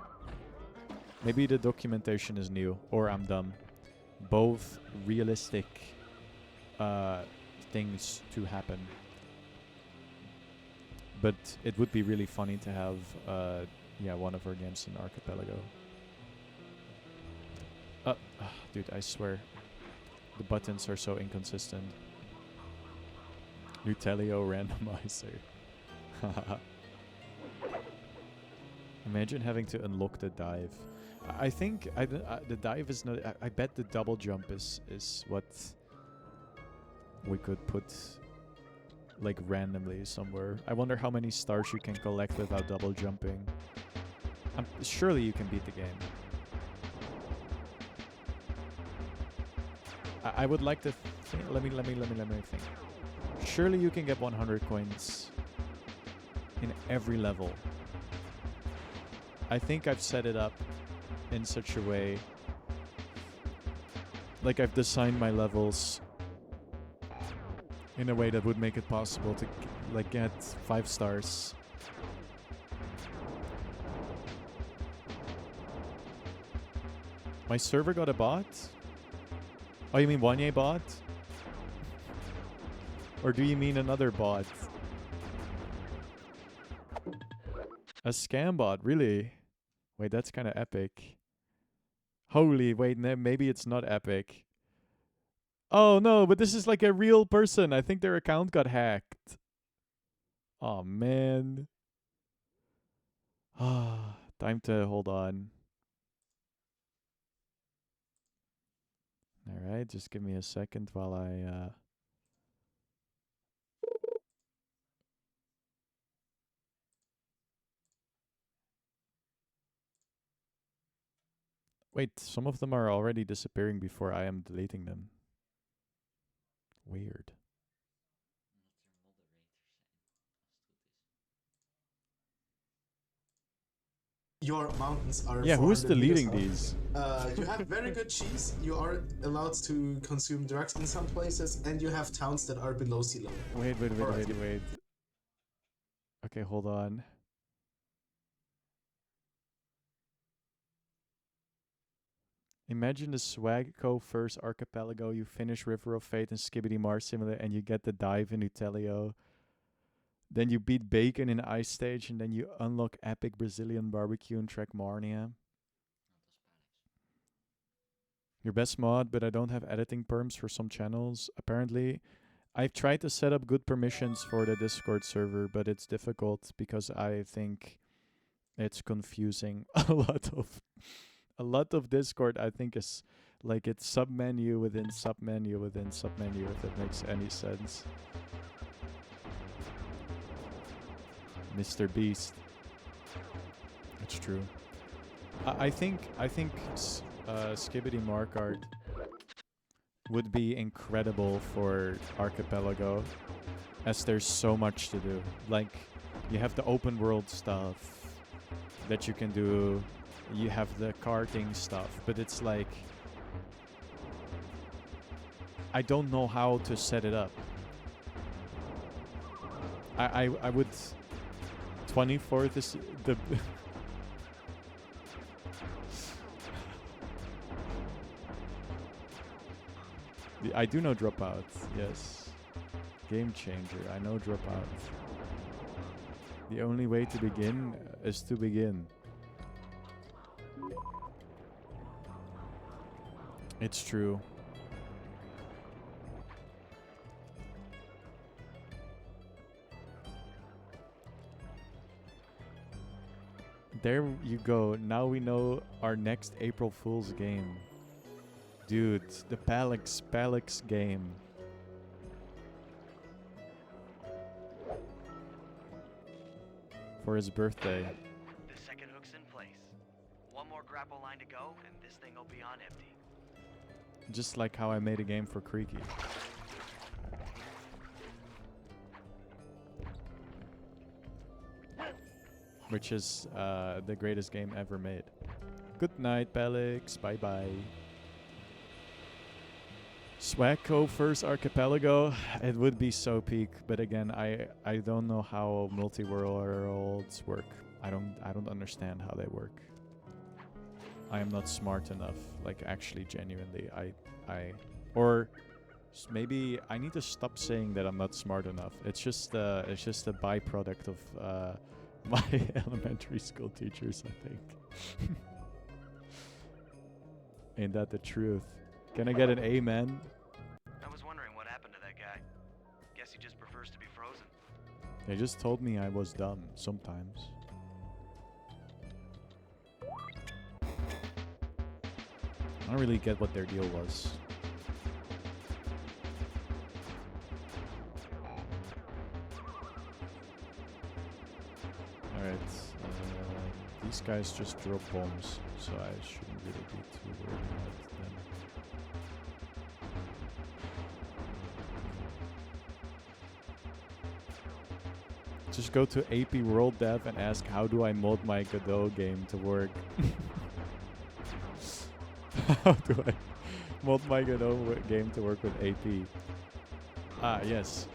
Maybe the documentation is new, or I'm dumb. Both realistic things to happen. But it would be really funny to have, one of our games in Archipelago. Dude, I swear. The buttons are so inconsistent. Nutelio randomizer. Imagine having to unlock the dive. I think the dive is not. I bet the double jump is what we could put like randomly somewhere. I wonder how many stars you can collect without double jumping. Surely you can beat the game. I would like to. Let me think. Surely you can get 100 coins in every level. I think I've set it up in such a way, like I've designed my levels in a way that would make it possible to like get 5 stars. My server got a bot? Oh, you mean Wanye bot? Or do you mean another bot? A scam bot, really? Wait, that's kind of epic. Holy, wait, maybe it's not epic. Oh no, but this is like a real person. I think their account got hacked. Oh man. Ah, time to hold on. Alright, just give me a second while I wait, some of them are already disappearing before I am deleting them. Weird. Your mountains are Yeah, who's 400 meters deleting high. these? You have very good cheese. You are allowed to consume drugs in some places, and you have towns that are below sea level. Wait. Okay, hold on. Imagine the Swagco first archipelago. You finish River of Fate and Skibidi Mars Simulator, and you get the dive in Utelio. Then you beat Bacon in Ice Stage, and then you unlock Epic Brazilian Barbecue in Trackmarnia. Your best mod, but I don't have editing perms for some channels. Apparently, I've tried to set up good permissions for the Discord server, but it's difficult because I think it's confusing. A lot of Discord, I think, is like it's submenu within submenu within submenu, if it makes any sense. Mr. Beast. It's true. I think Skibidi Markart would be incredible for Archipelago, as there's so much to do. Like, you have the open world stuff that you can do. You have the karting stuff, but it's like I don't know how to set it up. I would 24th is the I do know Dropout, yes. Game changer, I know Dropout. The only way to begin is to begin. It's true. There you go. Now we know our next April Fool's game. Dude, the Palix game. For his birthday. The second hook's in place. One more grapple line to go, and this thing will be on empty. Just like how I made a game for Creaky. Which is the greatest game ever made. Good night, Palix. Bye bye. Swagco first archipelago. It would be so peak, but again, I don't know how multi-worlds work. I don't understand how they work. I am not smart enough. Like, actually, genuinely, or maybe I need to stop saying that I'm not smart enough. It's just a byproduct of my elementary school teachers, I think. Ain't that the truth? Can I get an amen? I was wondering what happened to that guy. Guess he just prefers to be frozen. They just told me I was dumb sometimes. I don't really get what their deal was. Alright, these guys just drop bombs, so I shouldn't really be too worried about them. Just go to AP World Dev and ask, how do I mod my Godot game to work? How do I mod my Godot game to work with AP? Ah, yes.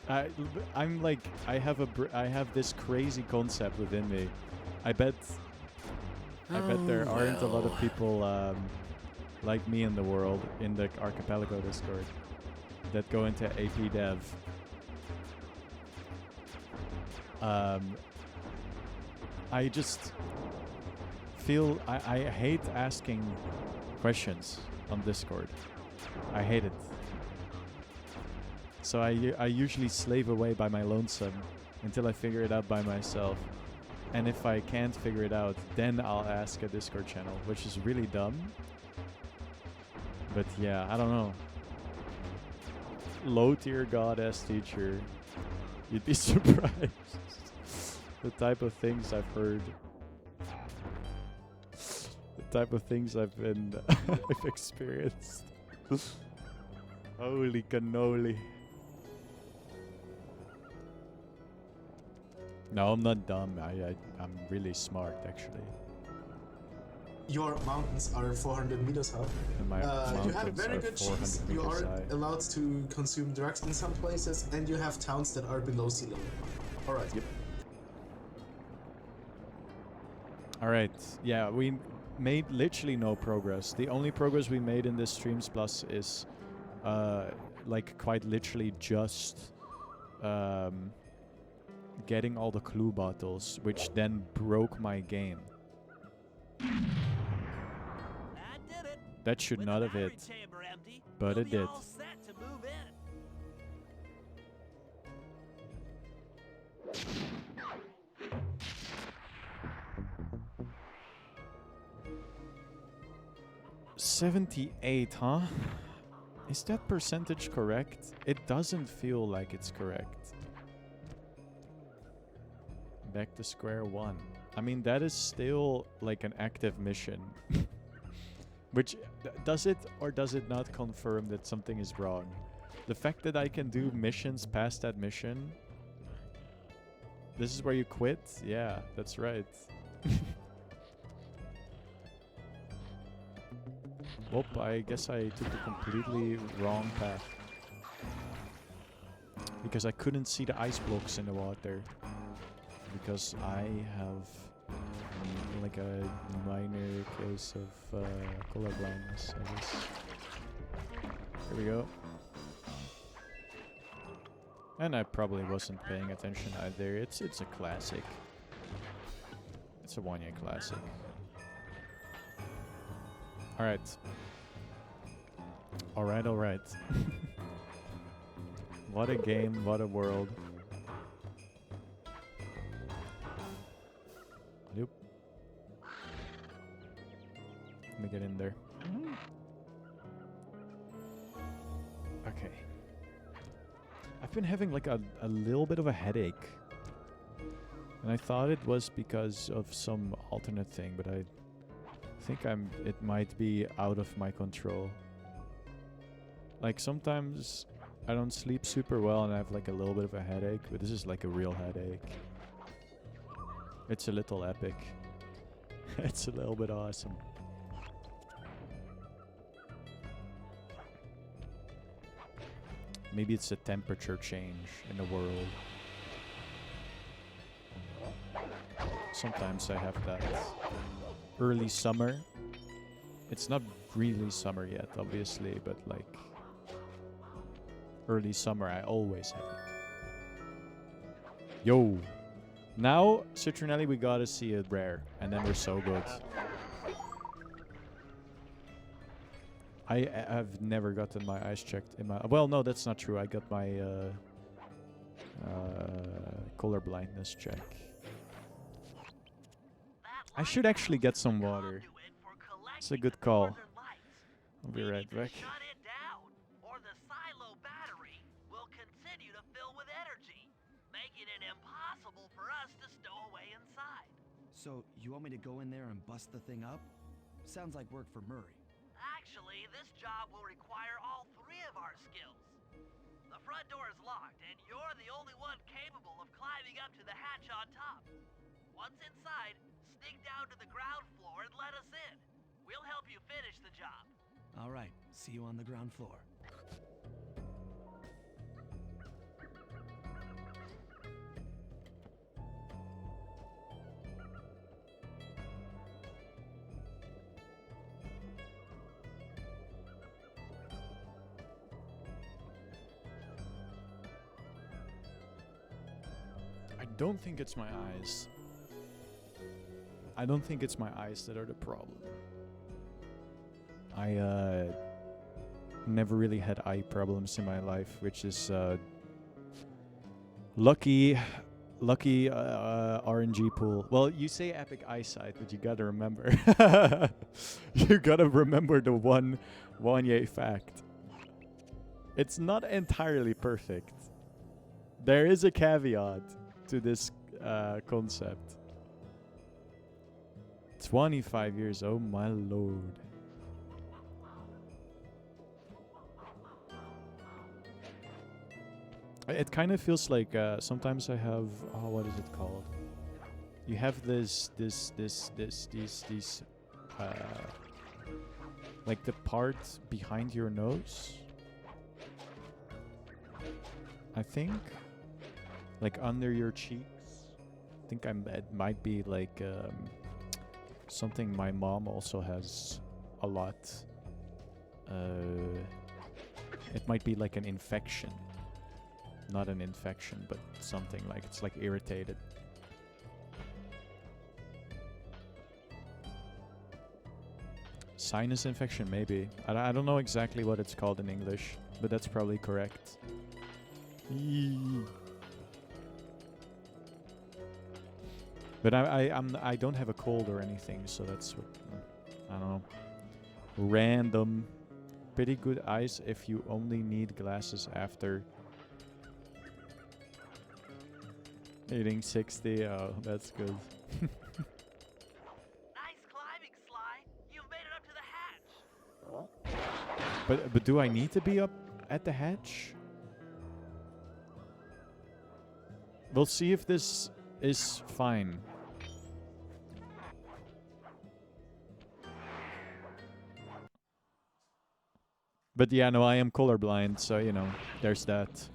I'm like, I have this crazy concept within me. I bet there aren't a lot of people like me in the world, in the Archipelago Discord, that go into AP Dev. I just feel I hate asking questions on Discord. I hate it. So I usually slave away by my lonesome until I figure it out by myself. And if I can't figure it out, then I'll ask a Discord channel, which is really dumb. But yeah, I don't know. Low tier goddess teacher. You'd be surprised. The type of things I've heard. The type of things I've been I've experienced. Holy cannoli. No, I'm not dumb. I'm really smart, actually. Your mountains are 400 meters high. And my You have mountains very are good 400 cheese. You meters are high. allowed to consume drugs in some places, and you have towns that are below sea level. Alright. Yep. Alright, yeah, we made literally no progress. The only progress we made in this Streams Plus is like quite literally just getting all the clue bottles, which then broke my game. That did it. That should With not the have battery hit, chamber empty, but we'll it be did. all set to move in. $78, huh? Is that percentage correct? It doesn't feel like it's correct. Back to square one. I mean, that is still like an active mission. Which, does it or does it not confirm that something is wrong? The fact that I can do missions past that mission. This is where you quit? Yeah, that's right. Well, I guess I took a completely wrong path. Because I couldn't see the ice blocks in the water. Because I have like a minor case of color blindness, I guess. Here we go. And I probably wasn't paying attention either. It's a classic. It's a one-year classic. Alright. Alright. What a game, what a world. Nope. Let me get in there. Okay. I've been having like a little bit of a headache. And I thought it was because of some alternate thing, but I think it might be out of my control. Like sometimes I don't sleep super well and I have like a little bit of a headache, but this is like a real headache. It's a little epic. It's a little bit awesome. Maybe it's a temperature change in the world. Sometimes I have that. Early summer. It's not really summer yet, obviously, but like early summer, I always have it. Yo! Now, Citronelli, we gotta see it rare, and then we're so good. I have never gotten my eyes checked in my... Well, no, that's not true. I got my Color blindness check. I should actually get some water. It's a good call. I'll be right back. Shut it down, or the silo battery will continue to fill with energy, making it impossible for us to stow away inside. So, you want me to go in there and bust the thing up? Sounds like work for Murray. Actually, this job will require all three of our skills. The front door is locked, and you're the only one capable of climbing up to the hatch on top. Once inside, sneak down to the ground floor and let us in. We'll help you finish the job. All right, see you on the ground floor. I don't think it's my eyes. I don't think it's my eyes that are the problem. I never really had eye problems in my life, which is lucky RNG pool. Well, you say epic eyesight, but you gotta remember. You gotta remember the one Wanye fact. It's not entirely perfect. There is a caveat to this concept. 25 years, oh my lord. It kind of feels like sometimes I have, oh, what is it called? You have these like the part behind your nose, I think, like under your cheeks. I think it might be like something my mom also has a lot. It might be like an infection. Not an infection, but something like it's like irritated. Sinus infection, maybe. I don't know exactly what it's called in English, but that's probably correct. But I don't have a cold or anything, so that's what, I don't know. Random. Pretty good eyes if you only need glasses after hitting 60. Oh, that's good. Nice climbing, Sly. You've made it up to the hatch. But do I need to be up at the hatch? We'll see if this is fine. But yeah, no, I am colorblind, so you know, there's that.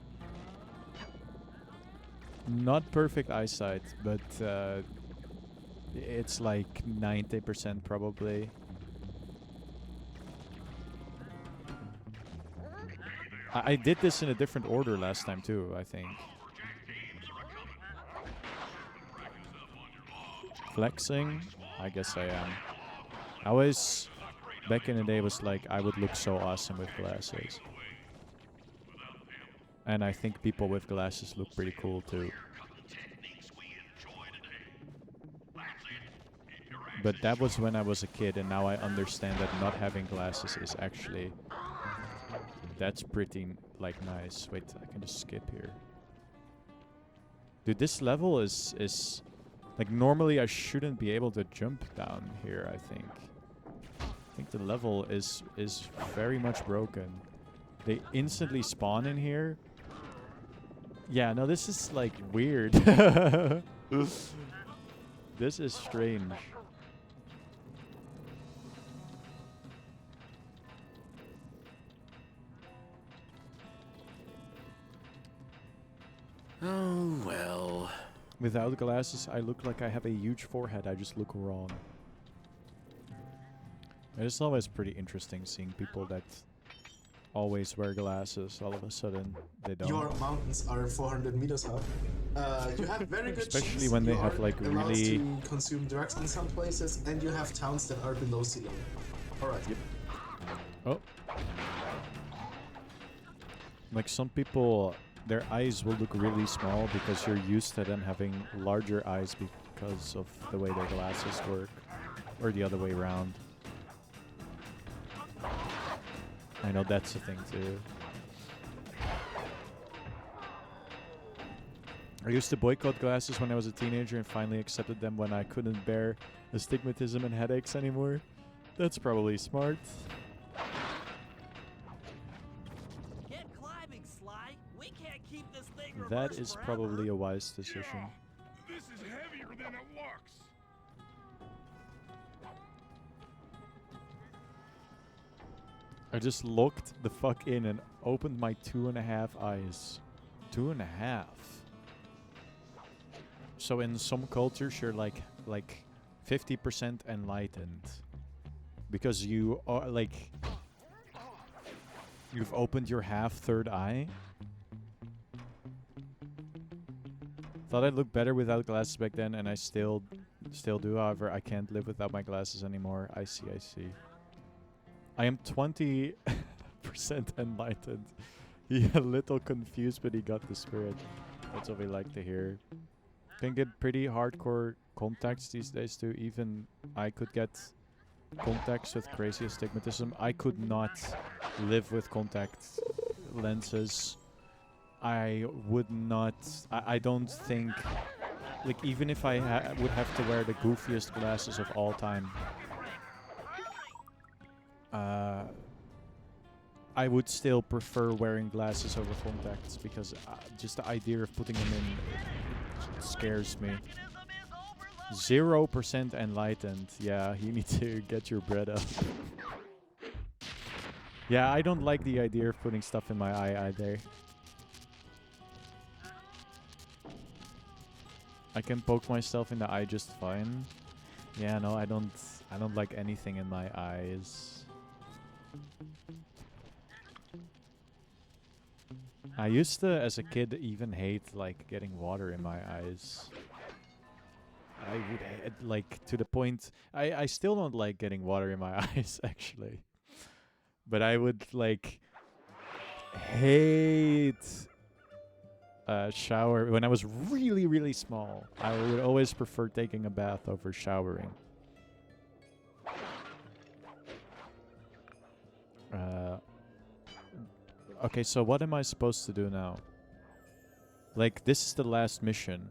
Not perfect eyesight, but it's like 90% probably. I did this in a different order last time too, I think. Flexing? I guess I am. I was, back in the day, was like, I would look so awesome with glasses. And I think people with glasses look pretty cool too. But that was when I was a kid, and now I understand that not having glasses is actually... That's pretty, like, nice. Wait, I can just skip here. Dude, this level is... Like, normally I shouldn't be able to jump down here, I think. I think the level is very much broken. They instantly spawn in here. Yeah, no, this is, like, weird. This is strange. Oh, well. Without glasses, I look like I have a huge forehead. I just look wrong. It's always pretty interesting seeing people that always wear glasses. All of a sudden, they don't. Your mountains are 400 meters up. You have very good Especially cheese. when they You have, are like, allowed really... to consume drugs in some places, and you have towns that are below sea level. Alright. Yep. Oh. Like, some people their eyes will look really small because you're used to them having larger eyes because of the way their glasses work, or the other way around. I know that's a thing too. I used to boycott glasses when I was a teenager and finally accepted them when I couldn't bear astigmatism and headaches anymore. That's probably smart. Get climbing, Sly. We can't keep this thing reversed That is forever. probably a wise decision. Yeah, this is heavier than it looks. I just looked the fuck in and opened my 2.5 eyes. 2.5. So in some cultures you're like 50% enlightened. Because you are like... You've opened your third eye. Thought I'd look better without glasses back then, and I still do. However, I can't live without my glasses anymore. I see. I am 20% enlightened. He a little confused, but he got the spirit. That's what we like to hear. Can get pretty hardcore contacts these days too. Even I could get contacts with crazy astigmatism. I could not live with contact lenses. I would not. I don't think. Like, even if I would have to wear the goofiest glasses of all time, I would still prefer wearing glasses over contacts because just the idea of putting them in it scares me. 0% enlightened. Yeah, you need to get your bread up. Yeah, I don't like the idea of putting stuff in my eye either. I can poke myself in the eye just fine. Yeah, no, I don't like anything in my eyes. I used to, as a kid, even hate like getting water in my eyes. I would like to the point. I still don't like getting water in my eyes actually, but I would like hate shower when I was really small. I would always prefer taking a bath over showering. Okay, so what am I supposed to do now? Like, this is the last mission.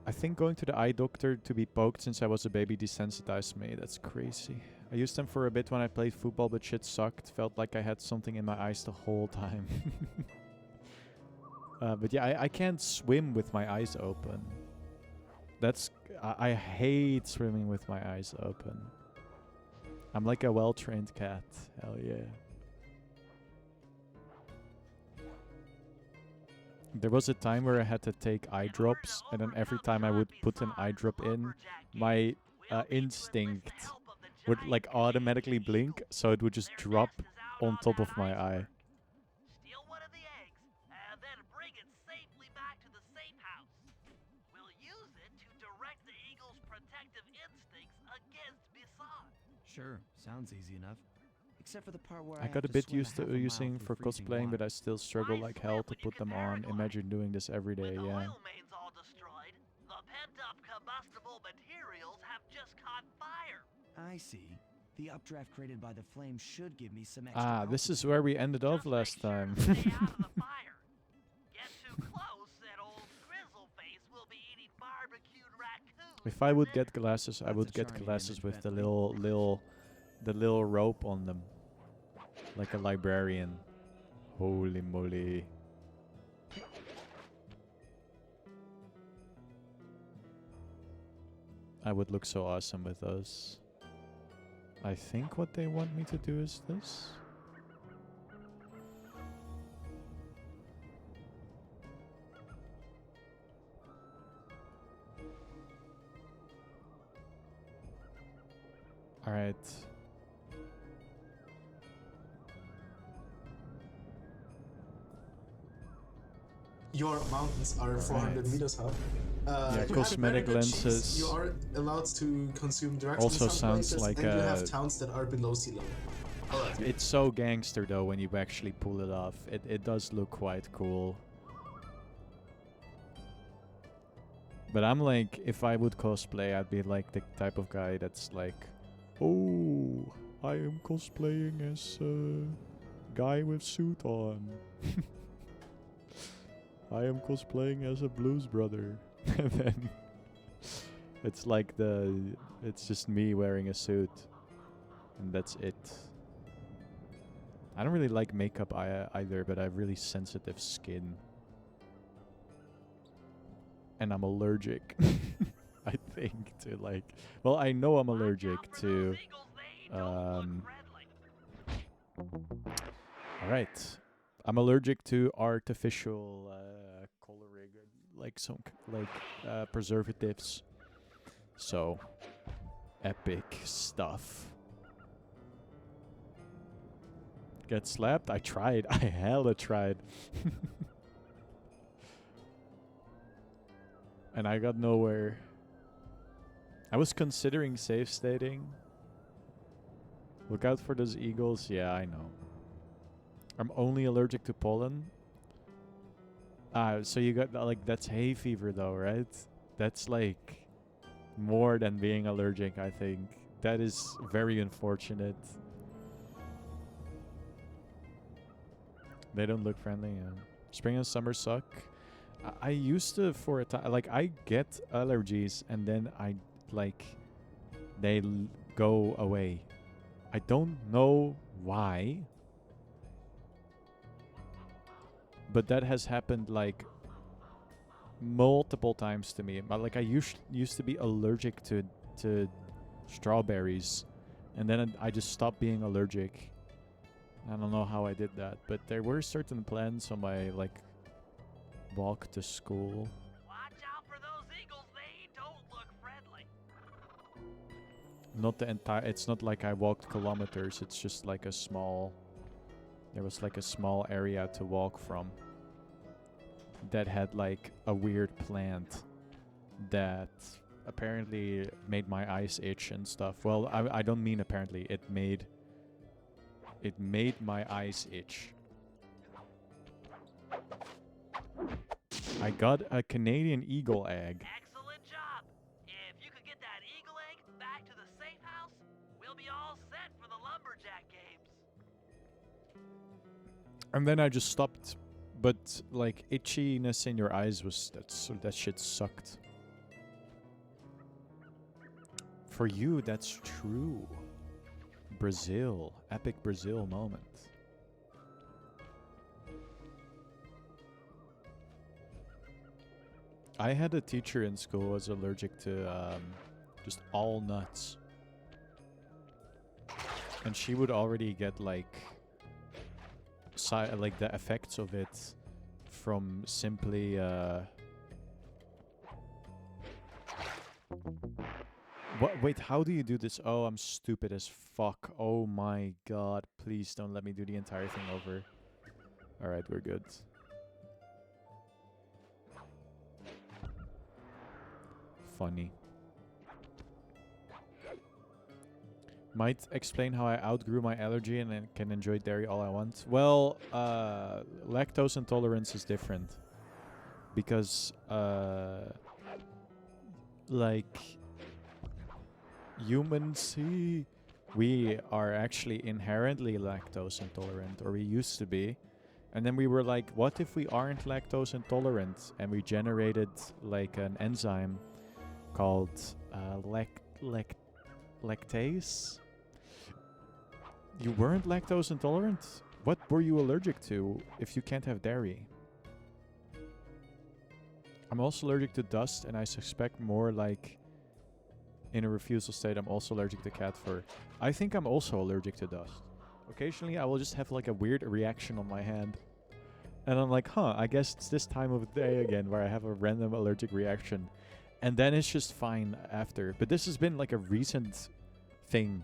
I think going to the eye doctor to be poked since I was a baby desensitized me. That's crazy. I used them for a bit when I played football, but shit sucked. Felt like I had something in my eyes the whole time. But yeah, I can't swim with my eyes open. I hate swimming with my eyes open. I'm like a well-trained cat. Hell yeah. There was a time where I had to take eye drops, and then every time I would put an eye drop in, my instinct would like automatically blink, so it would just drop on top of my eye. Steal one of the eggs, and then bring it safely back to the safe house. We'll use it to direct the eagle's protective instincts against Bisson. Sure, sounds easy enough. Except for the part where I got a bit used to using for cosplaying, but I still struggle like hell to put them on. Imagine doing this every day, With the yeah. oil mains all destroyed, the pent-up combustible materials have just caught fire. I see. The updraft created by the flame should give me some extra This is where we ended off last time. Stay out of the fire. Get too close, and old Grizzleface will be eating barbecued raccoons. If I would get glasses, I That's would a get charming glasses image, with the Bentley. little rope on them. Like a librarian. Holy moly. I would look so awesome with those. I think what they want me to do is this. Alright. Your mountains are 400 meters high. Yeah, you have cosmetic very good cheese. lenses. You are allowed to consume drugs Also in some sounds places, like and you a- have towns that are below sea level. Oh, that's good. It's so gangster though when you actually pull it off. It does look quite cool. But I'm like, if I would cosplay, I'd be like the type of guy that's like, oh, I am cosplaying as a guy with suit on. I am cosplaying as a blues brother. And then it's like it's just me wearing a suit. And that's it. I don't really like makeup either, but I have really sensitive skin. And I'm allergic, I think, to like... Well, I know I'm allergic to... Alright. I'm allergic to artificial coloring, like preservatives. So, epic stuff. Get slapped? I tried. I hella tried. And I got nowhere. I was considering safe stating. Look out for those eagles. Yeah, I know. I'm only allergic to pollen. So you got like that's hay fever though, right? That's like more than being allergic, I think. That is very unfortunate. They don't look friendly. Yeah. Spring and summer suck. I used to for a time, like I get allergies and then they go away. I don't know why, but that has happened like multiple times to me. But like I used to be allergic to strawberries, and then I just stopped being allergic. I don't know how I did that, but there were certain plans on my like walk to school. Watch out for those eagles, they don't look friendly. Not the entire... It's not like I walked kilometers. It's just like a small... There was like a small area to walk from. That had like a weird plant. That apparently made my eyes itch and stuff. Well, I don't mean apparently. It made my eyes itch. I got a Canadian eagle egg. Excellent job. If you could get that eagle egg back to the safe house, we'll be all set for the lumberjack games. And then I just stopped. But like itchiness in your eyes that shit sucked. For you, that's true. Brazil, epic Brazil moment. I had a teacher in school who was allergic to just all nuts. And she would already get like the effects of it from simply wait, how do you do this? Oh, I'm stupid as fuck. Oh my god, please don't let me do the entire thing over. Alright, we're good. Funny. Might explain how I outgrew my allergy and then can enjoy dairy all I want. Well, lactose intolerance is different. Because, like, humans, we are actually inherently lactose intolerant, or we used to be. And then we were like, what if we aren't lactose intolerant? And we generated, like, an enzyme called lactase. You weren't lactose intolerant? What were you allergic to if you can't have dairy? I'm also allergic to dust, and I suspect more like in a refusal state I'm also allergic to cat fur. I think I'm also allergic to dust. Occasionally I will just have like a weird reaction on my hand. And I'm like, huh, I guess it's this time of day again where I have a random allergic reaction. And then it's just fine after. But this has been like a recent thing.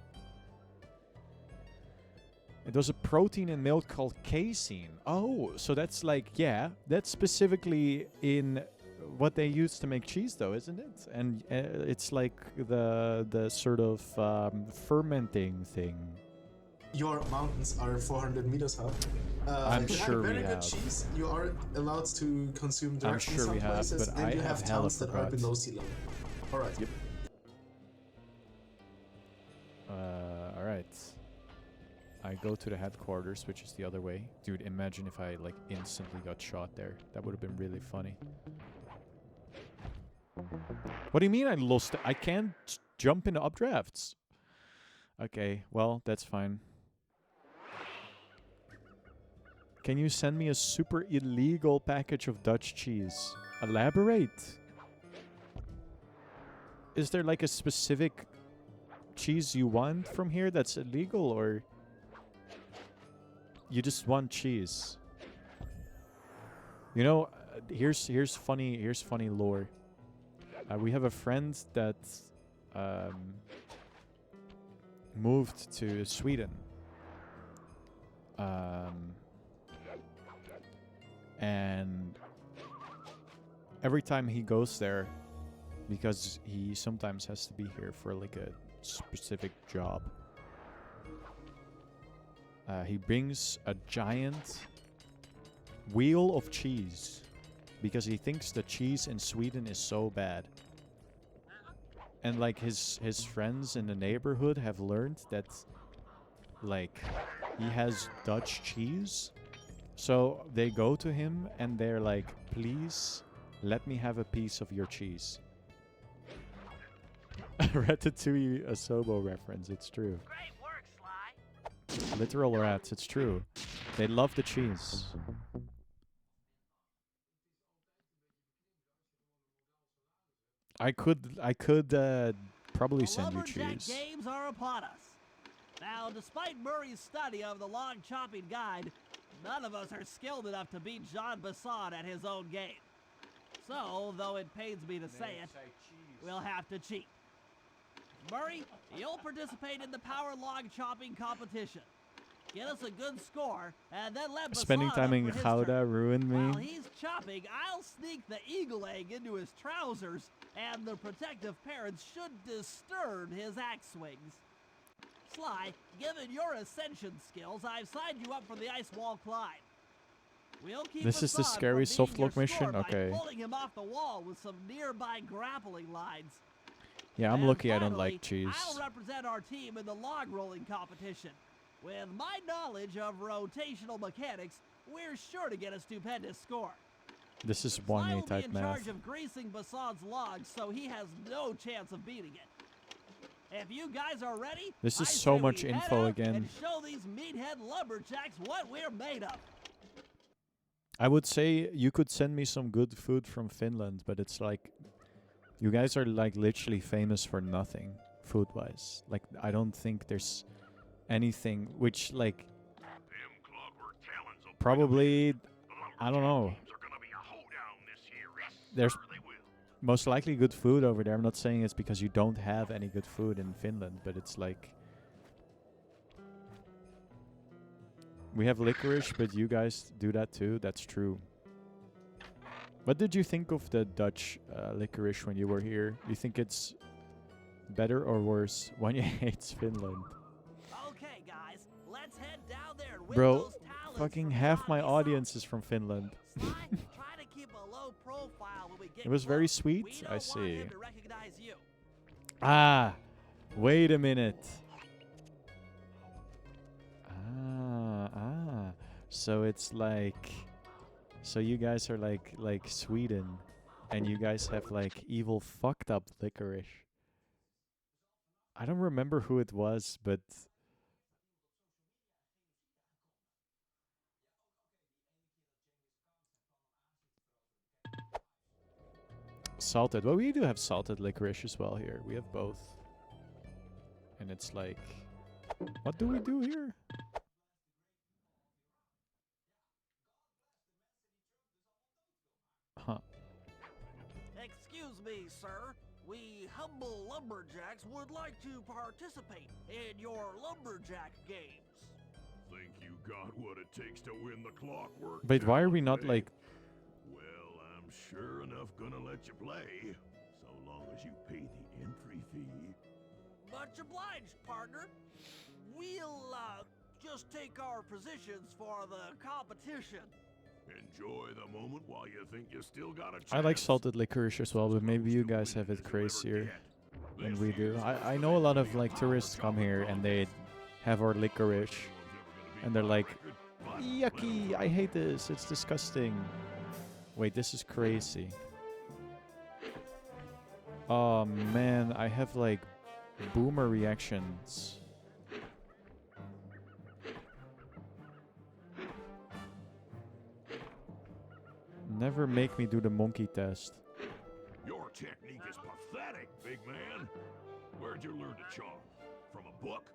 It was a protein in milk called casein. Oh, so that's like, yeah, that's specifically in what they use to make cheese though, isn't it? And it's like the sort of fermenting thing. your mountains are 400 meters high. I'm if you sure have very we good have. cheese, you are allowed to consume I'm directly sure in we some have, places, but and I you have have hella towns that are forgot. below sea level. Alright. Yep. Alright. I go to the headquarters, which is the other way. Dude, imagine if I like instantly got shot there. That would have been really funny. What do you mean I lost? I can't jump into updrafts. Okay, well, that's fine. Can you send me a super illegal package of Dutch cheese? Elaborate. Is there like a specific cheese you want from here that's illegal, or you just want cheese? You know, here's funny lore. We have a friend that moved to Sweden. And every time he goes there, because he sometimes has to be here for like a specific job, he brings a giant wheel of cheese because he thinks the cheese in Sweden is so bad. And like his friends in the neighborhood have learned that like he has Dutch cheese. So they go to him and they're like, please let me have a piece of your cheese. Ratatouille, a Sobo reference, it's true. Great work, Sly. Literal rats, it's true. They love the cheese. I could probably send you Lumberjack cheese. games are upon us. Now, despite Murray's study of the log chopping guide, none of us are skilled enough to beat Jean Basson at his own game. So, though it pains me to say it, we'll have to cheat. Murray, you'll participate in the power log chopping competition. Get us a good score, and then let Basson Spending time in up for his Gouda turn. ruined While me. he's chopping, I'll sneak the eagle egg into his trousers, and the protective parents should disturb his axe swings. Sly, given your ascension skills, I've signed you up for the ice wall climb. We'll keep This is the Basson scary from being soft your lock mission? score by Okay. pulling him off the wall with some nearby grappling lines. Yeah, I'm And lucky I don't finally, like cheese. I'll represent our team in the log rolling competition. With my knowledge of rotational mechanics, we're sure to get a stupendous score. This is Sly 1A will be type in math. charge of greasing Basson's logs, so he has no chance of beating it. If you guys are ready, This is I so say much we head info out again. and show these meathead lumberjacks what we're made of. I would say you could send me some good food from Finland, but it's like you guys are like literally famous for nothing food-wise. Like I don't think there's anything which like probably I don't know. There's most likely good food over there. I'm not saying it's because you don't have any good food in Finland, but it's like we have licorice, but you guys do that too. That's true. What did you think of the Dutch licorice when you were here? Do you think it's better or worse when you hate Finland? Okay, guys, let's head down there and win Bro, those talents fucking from half Sly my Basson. audience is from Finland. Sly, try to keep a low profile when we get It was very close. sweet, We I don't want see. him to recognize you. Ah, wait a minute. So it's like, so you guys are like Sweden, and you guys have like evil fucked up licorice. I don't remember who it was, but salted. Well, we do have salted licorice as well here. We have both. And it's like, what do we do here? Huh. Excuse me, sir. We humble lumberjacks would like to participate in your lumberjack games. Think you got what it takes to win the clockwork? But why are we not talent, eh? like, Well, I'm sure enough gonna let you play, so long as you pay the entry fee. Much obliged, partner. We'll, just take our positions for the competition. Enjoy the moment while you think you still got a chance. I like salted licorice as well, but maybe you guys have it crazier than we do. I know a lot of like tourists come here and they have our licorice and they're like, yucky, I hate this, it's disgusting. Wait, this is crazy. Oh man, I have like boomer reactions. Never make me do the monkey test. Your technique is pathetic, big man. Where'd you learn to chomp? From a book?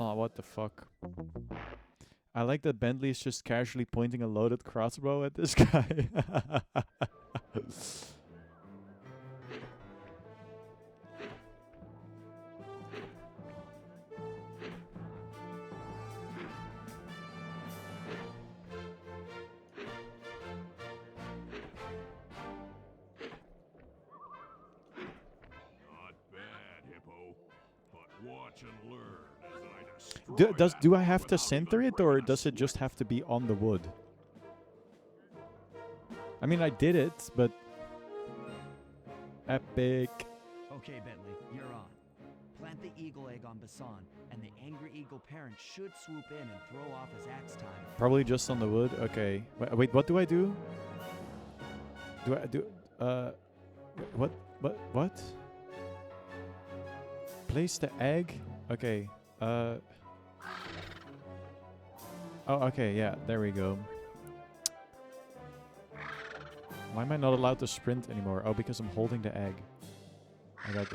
Oh, what the fuck? I like that Bentley is just casually pointing a loaded crossbow at this guy. Not bad, Hippo. But watch and learn as I destroy Do I that have to without even center it, or breaking a does it just sweat. have to be on the wood? I mean, I did it, but... Epic. Okay, Bentley, you're on. Plant the eagle egg on Basan, and the angry eagle parent should swoop in and throw off his axe time. Probably just on the wood. Okay. Wait, what do I do? Do I do... What? Place the egg? Okay. Oh, okay, yeah, there we go. Why am I not allowed to sprint anymore? Oh, because I'm holding the egg. I got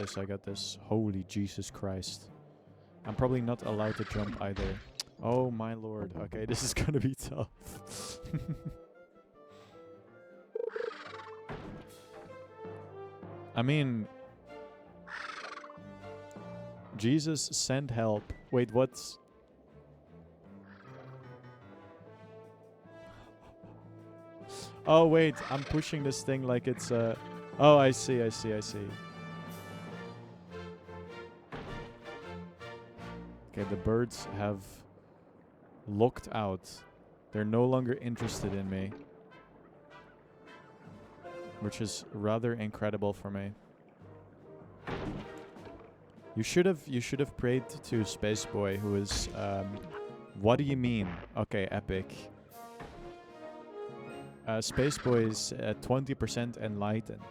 this. Holy Jesus Christ. I'm probably not allowed to jump either. Oh my lord. Okay, this is gonna be tough. I mean... Jesus, send help. Wait, what's... Oh, wait, I'm pushing this thing like it's Oh, I see. Okay, the birds have locked out. They're no longer interested in me. Which is rather incredible for me. You should have prayed to Space Boy, who is what do you mean? Okay, epic. Space Boy is 20% enlightened.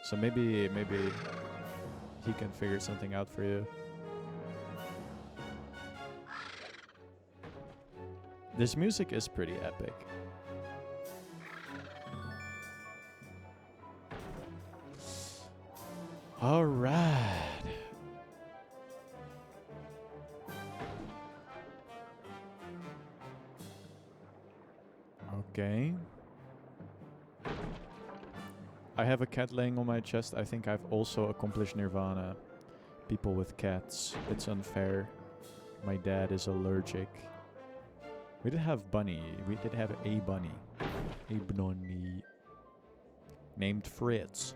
So maybe he can figure something out for you. This music is pretty epic. All right. Okay. I have a cat laying on my chest. I think I've also accomplished Nirvana. People with cats. It's unfair. My dad is allergic. We did have Bunny. We did have a bunny. A bunny. Named Fritz.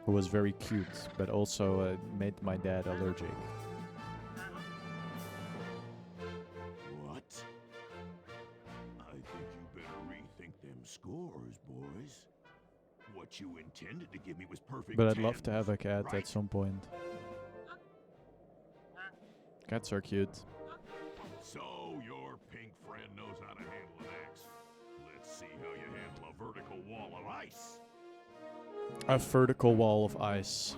Who was very cute, but also made my dad allergic. What? I think you better rethink them scores, boys. What you intended to give me was perfect. But I'd love to have a tens, cat right? at some point. Cats are cute. So your pink friend knows how to handle an axe. Let's see how you handle a vertical wall of ice. A vertical wall of ice.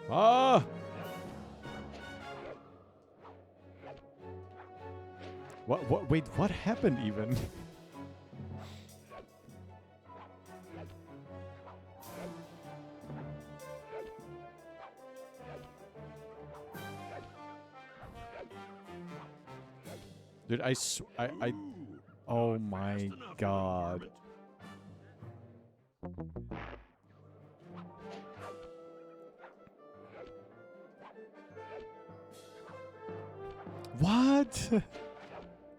Ah! What? Wait, what happened even? Dude, I oh my Fast enough, young god. varmint. What?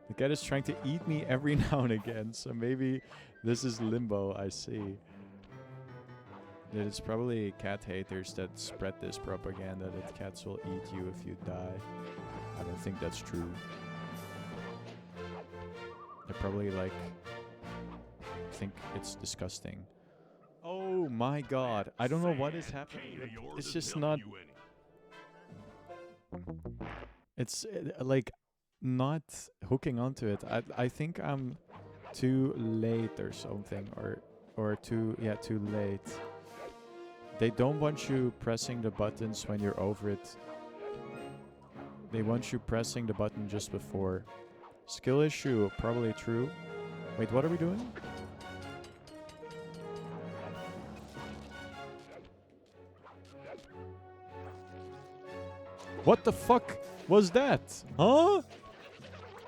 The cat is trying to eat me every now and again, so maybe this is limbo, I see. That it's probably cat haters that spread this propaganda that cats will eat you if you die. I don't think that's true. They're probably like, think it's disgusting. Oh my god, I don't know what is happening. It's just not... It's like not hooking onto it. I think I'm too late or something, or too late. They don't want you pressing the buttons when you're over it. They want you pressing the button just before. Skill issue, probably true. Wait, what are we doing? What the fuck was that? Huh?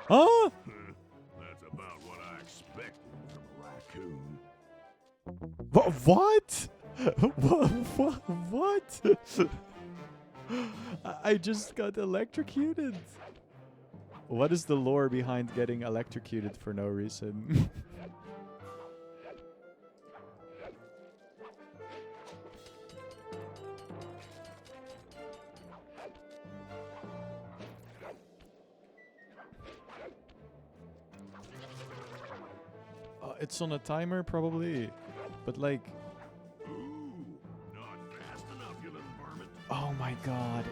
Huh? That's about what I expected from a raccoon. What? What? I just got electrocuted. What is the lore behind getting electrocuted for no reason? It's on a timer probably, but like... Ooh, not fast enough, you little varmint. Oh my god.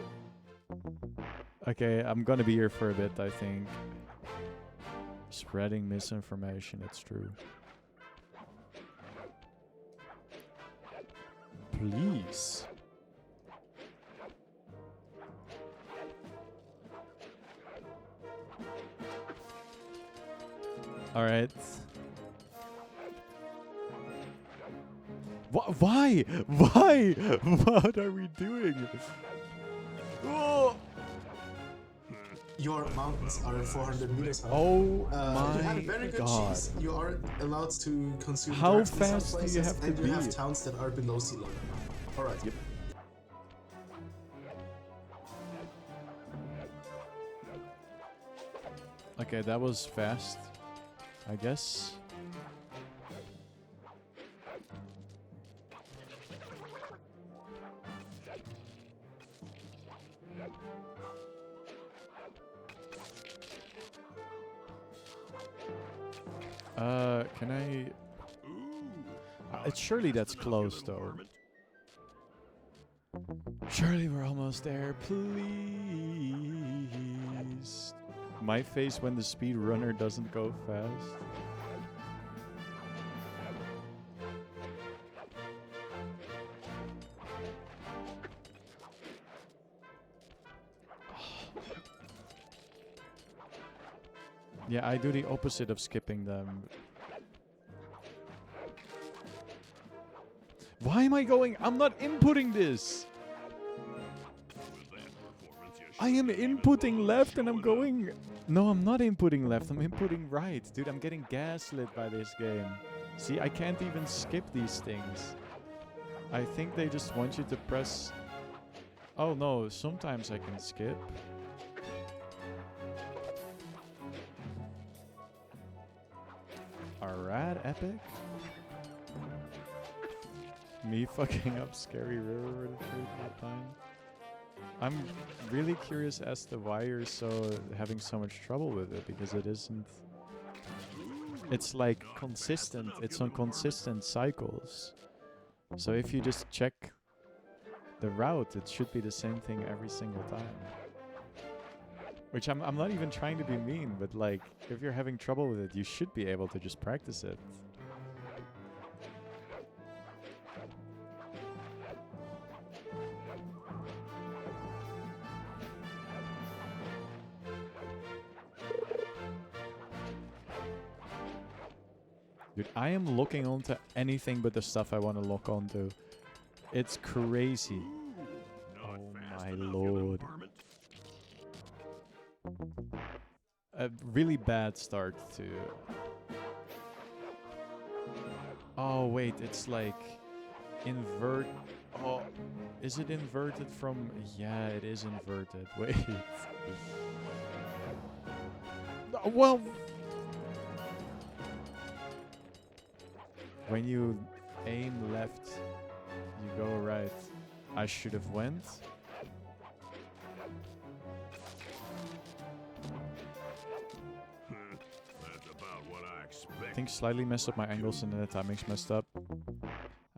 Okay, I'm gonna be here for a bit, I think. Spreading misinformation, it's true. Please. Alright. Why? Why? What are we doing? Oh! Your mountains are 400 meters high. Oh you had a my very good god. cheese. You are allowed to consume How drugs in some fast do you places, have to and you be? have towns that are below sea level. Alright. Yep. Okay, that was fast, I guess. Can I... it's surely that's close, though. Surely we're almost there, please. My face when the speed runner doesn't go fast. Yeah, I do the opposite of skipping them. Why am I going? I'm not inputting this. I am inputting left and I'm going... No, I'm not inputting left. I'm inputting right. Dude, I'm getting gaslit by this game. See, I can't even skip these things. I think they just want you to press... Oh no, sometimes I can skip. Alright, epic. Me fucking up Scary River the third time. I'm really curious as to why you're having so much trouble with it, because it isn't... It's like consistent, it's on consistent cycles. So if you just check the route, it should be the same thing every single time. Which I'm not even trying to be mean, but like, if you're having trouble with it, you should be able to just practice it. Dude, I am looking onto anything but the stuff I want to look onto. It's crazy. Oh my lord. A really bad start to... Oh wait, it's like... Invert... Oh, is it inverted from... Yeah, it is inverted. Wait. Well, when you aim left, you go right. I should have went. That's about what I I expect. think slightly messed up my angles and then the timing's messed up.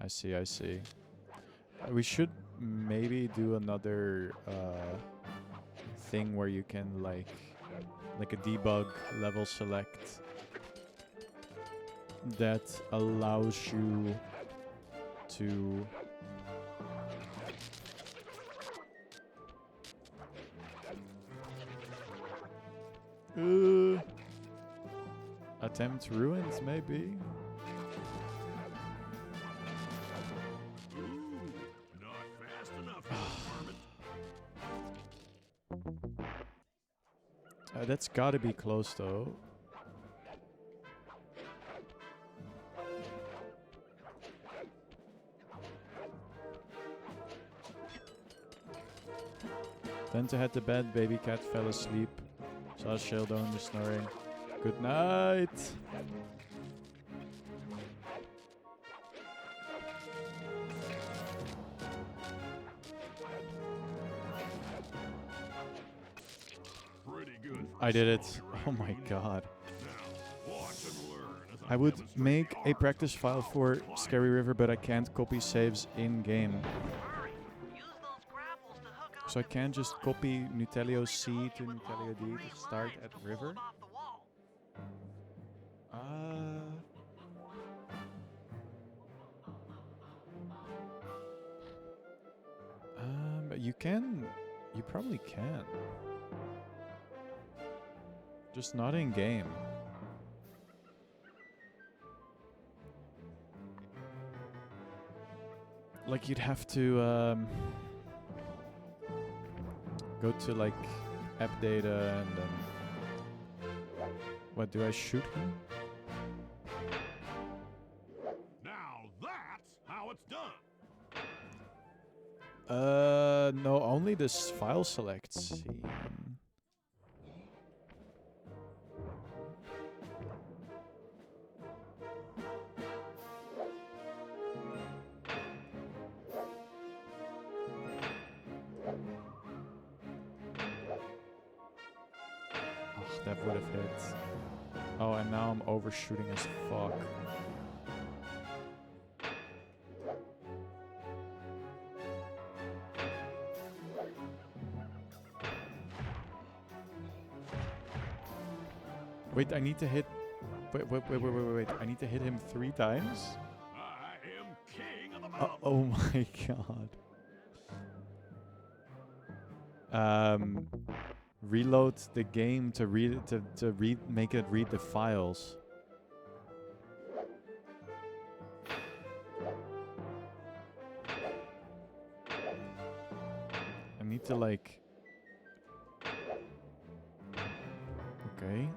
I see, I see. We should maybe do another thing where you can like a debug level select that allows you to attempt ruins, maybe. Ooh, not fast enough, varmint. That's gotta be close though. Then to head to bed, baby cat fell asleep. Saw Sheldon just snoring. Good night. Pretty good. I did it. Oh my god. Now, watch and learn as I would demonstrate make the a art practice of file for climb. Scary River, but I can't copy saves in game. Use those grapples to hook So I onto can't the just side. copy Nutelio C Hook to it with all Nutelio D three to start legs at to pull River. him off the wall. But you can. You probably can. Just not in game. Like you'd have to go to like app data and then. What, do I shoot him? Now that's how it's done. No, only this file select scene. Oh, that would have hit. Oh, and now I'm overshooting as fuck. Wait, I need to hit. Wait. I need to hit him 3 times? I am king of the Oh, mountain. oh my god. Reload the game to read it make it read the files. I need to like. Okay.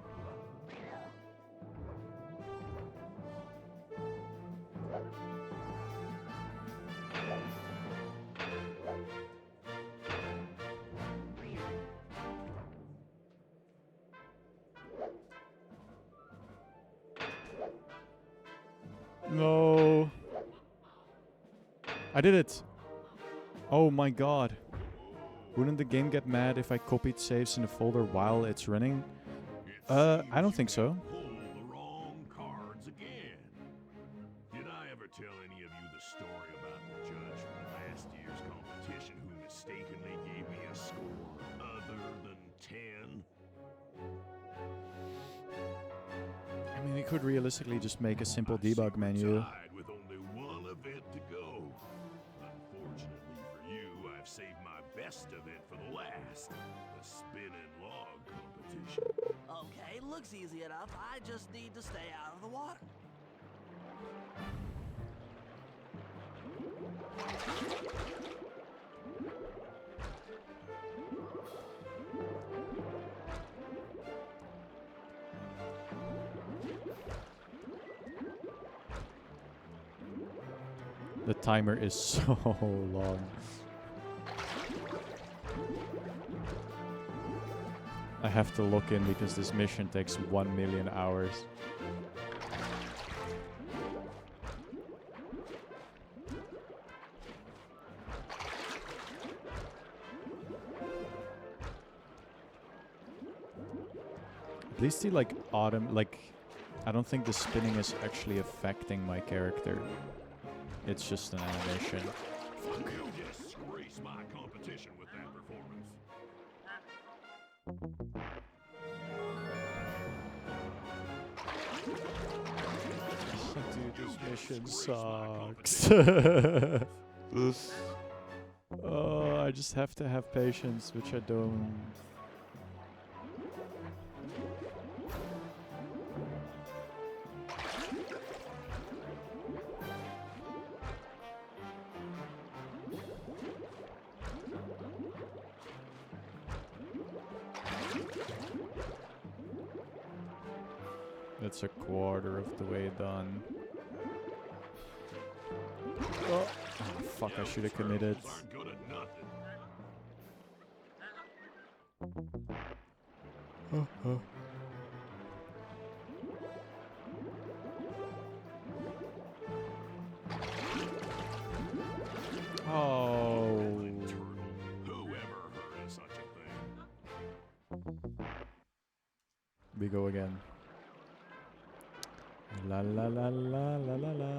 No. I did it. Oh my god. Wouldn't the game get mad if I copied saves in the folder while it's running? I don't think so. Pull the wrong cards again. Did I ever tell any of you the story about the judge from last year's competition who mistakenly gave me a score other than 10? I mean, we could realistically just make a simple My debug secret menu. tied with only one event to go. Unfortunately for you, I've saved my best event for the last. The spinning log competition. Okay, looks easy enough. I just need to stay out of the water. The timer is so long. I have to look in because this mission takes 1 million hours. At least he like I don't think the spinning is actually affecting my character. It's just an animation. You disgrace my competition with that performance. Dude, this mission sucks. Oh, I just have to have patience, which I don't. That's a quarter of the way done. Oh, fuck, I should have committed. Aren't good at nothing. Oh. Whoever heard of such a thing? We go again. La la la la la la la.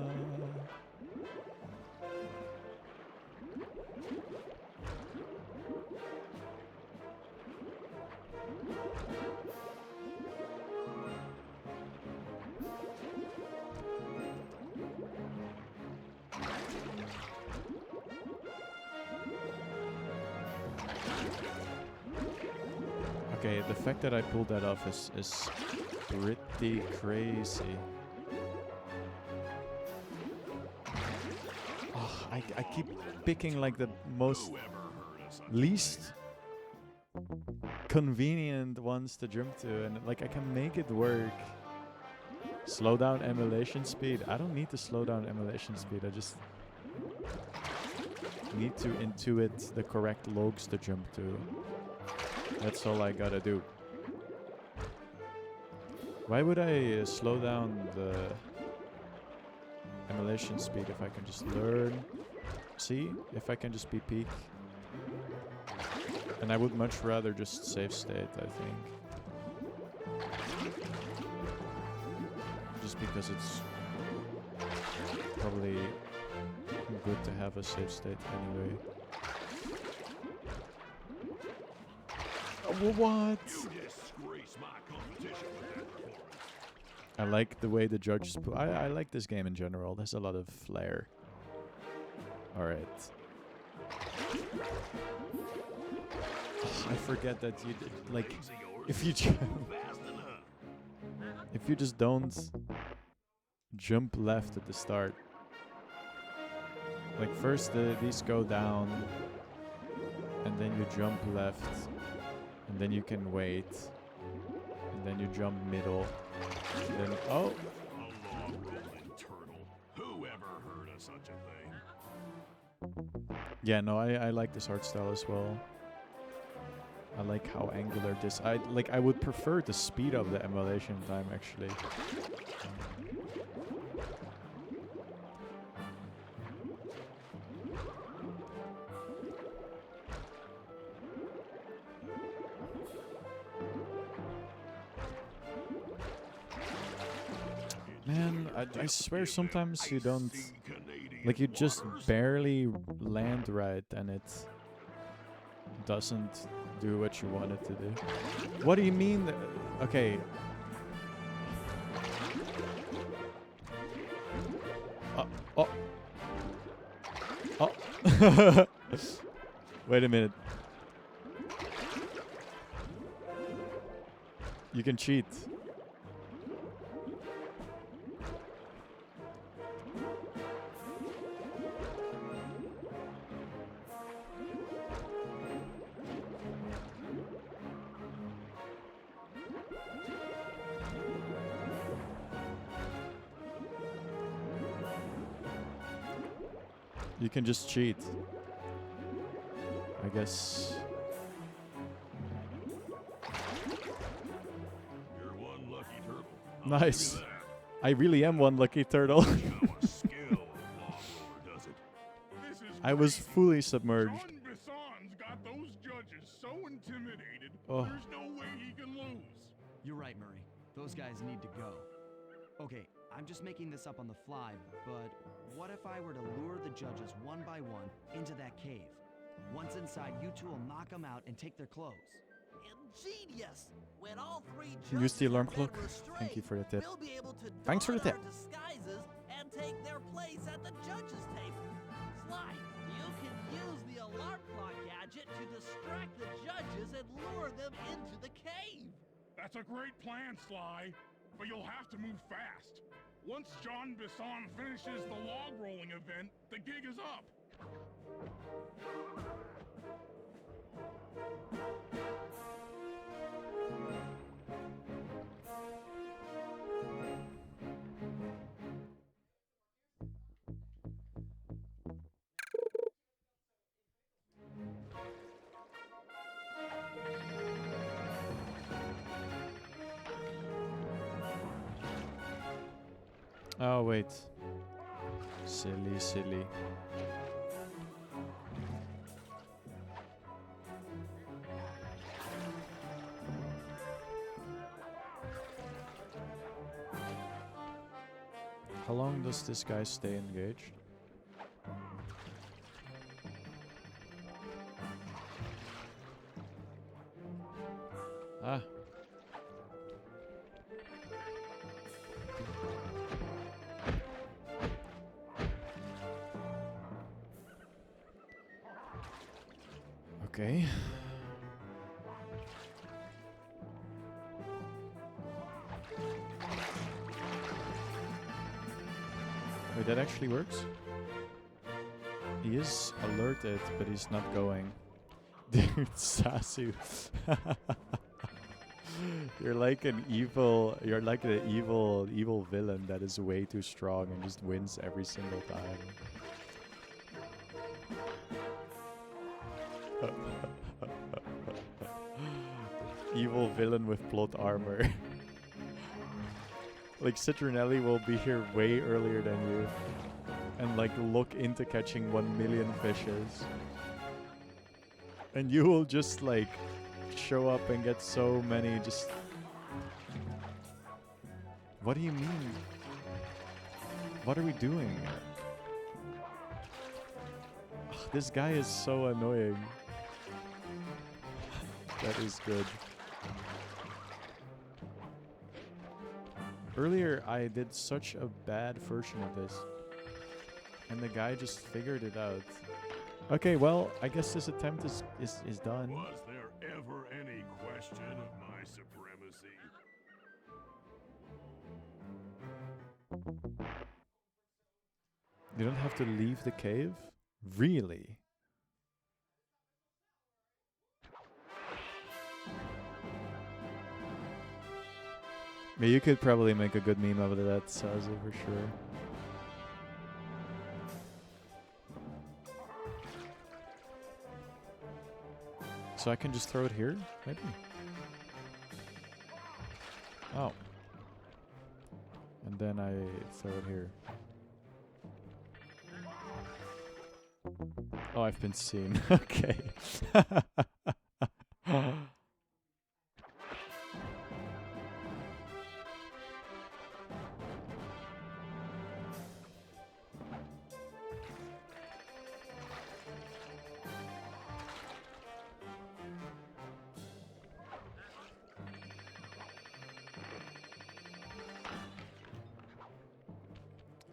Okay, the fact that I pulled that off is pretty crazy. Oh, I keep picking like the most least convenient ones to jump to, and like I can make it work. Slow down emulation speed. I don't need to slow down emulation speed. I just need to intuit the correct logs to jump to. That's all I gotta do. Why would I slow down the emulation speed if I can just learn? See? If I can just be peak. And I would much rather just save state, I think. Just because it's probably good to have a save state anyway. What? I like the way the judges put. I like this game in general. There's a lot of flair. All right. I forget that you like if you if you just don't jump left at the start. Like first these go down, and then you jump left. And then you can wait. And then you jump middle. And then oh. A long-rolling turtle. Whoever heard of such a thing? Yeah, no, I like this art style as well. I like how angular this. I would prefer the speed of the emulation time actually. Man, I swear sometimes you don't, like you just barely land right and it doesn't do what you want it to do. What do you mean? Okay. Oh. Wait a minute. You can cheat. You can just cheat. I guess. Nice. I really am one lucky turtle. I was fully submerged. John Bisson's got those judges so intimidated, Oh. there's no way he can lose. You're right, Murray. Those guys need to go. Okay, I'm just making this up on the fly, but what if I were to lure the judges one by one into that cave? Once inside, you two will knock them out and take their clothes. Ingenious! When all three Use the judges alarm have been clock. restrained, Thank you for the tip. we'll be able to Thanks for the don tip. our disguises and take their place at the judges' table. Sly, you can use the alarm clock gadget to distract the judges and lure them into the cave. That's a great plan, Sly, but you'll have to move fast. Once John Bisson finishes the log rolling event, the gig is up. Oh, wait. Silly, silly. How long does this guy stay engaged? Ah. Okay. Wait, that actually works? He is alerted, but he's not going. Dude, Sasu. You're like an evil villain that is way too strong and just wins every single time. Evil villain with plot armor. Like Citronelli will be here way earlier than you and like look into catching 1 million fishes. And you will just like show up and get so many just... What do you mean? What are we doing? Ugh, this guy is so annoying. That is good. Earlier, I did such a bad version of this. And the guy just figured it out. Okay, well, I guess this attempt is done. Was there ever any question of my supremacy? You don't have to leave the cave? Really? Yeah, you could probably make a good meme out of that, Sazu, for sure. So I can just throw it here, maybe? Oh. And then I throw it here. Oh, I've been seen. Okay.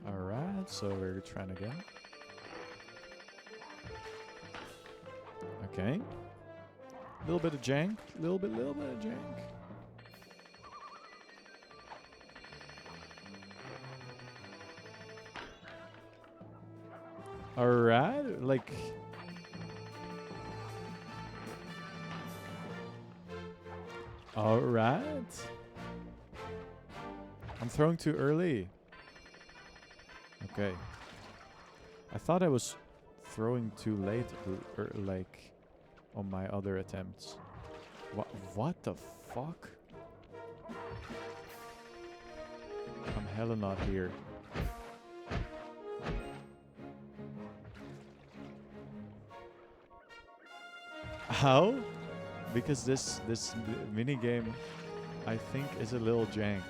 Alright, so we're trying again. Okay. Little bit of jank. Little bit of jank. Alright, like... Alright. I'm throwing too early. Okay. I thought I was throwing too late, or like on my other attempts. What the fuck? hella not here. How? Because this mini game, I think, is a little jank.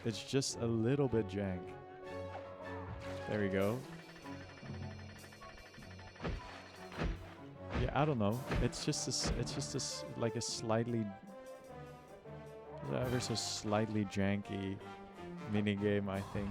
It's just a little bit jank. There we go. Yeah, I don't know. It's just like a slightly, ever so slightly janky mini game, I think.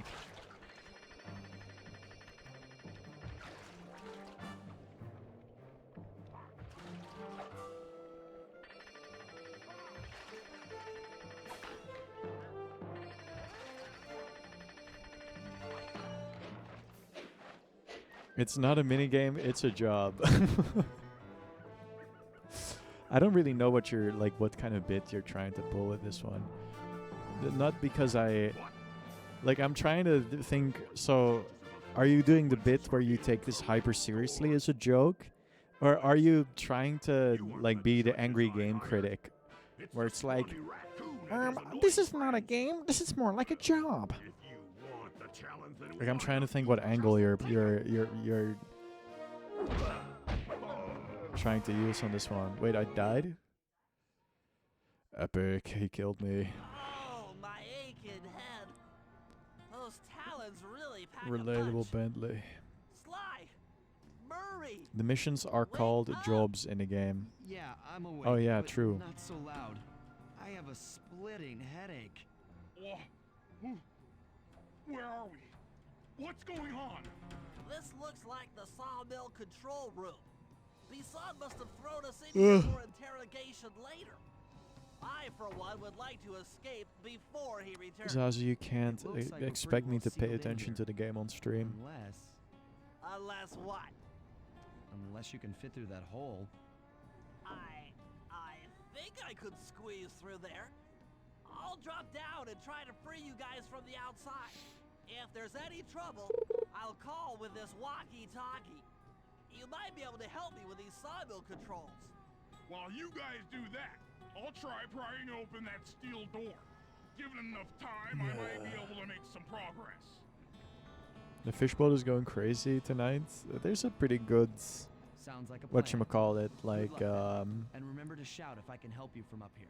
It's not a mini game, it's a job. I don't really know what you're like, what kind of bit you're trying to pull with this one. Not because I'm trying to think. So, are you doing the bit where you take this hyper seriously as a joke, or are you trying to like be the angry game critic, where it's like, this is not a game. This is more like a job. like I'm trying to think what angle you're trying to use on this one. Wait, I died? Epic, he killed me. Oh, my aching head. Those talons really pack a Relatable punch. Bentley. Sly! Murray! The missions are called jobs in the game. Yeah, I'm awake. Oh, yeah, but true. Not so loud. I have a splitting headache. Where are we? What's going on? This looks like the sawmill control room. Bisson must have thrown us in here for interrogation later. I, for one, would like to escape before he returns. Zazu, you can't It looks like we're expect pretty me well to pay sealed in attention here. to the game on stream. Unless what? Unless you can fit through that hole. I think I could squeeze through there. I'll drop down and try to free you guys from the outside. If there's any trouble, I'll call with this walkie-talkie. You might be able to help me with these sawmill controls. While you guys do that, I'll try prying open that steel door. Given enough time, I might be able to make some progress. The fishbowl is going crazy tonight. There's a pretty good Sounds like a plan. whatchamacallit, like Good luck, and remember to shout if I can help you from up here.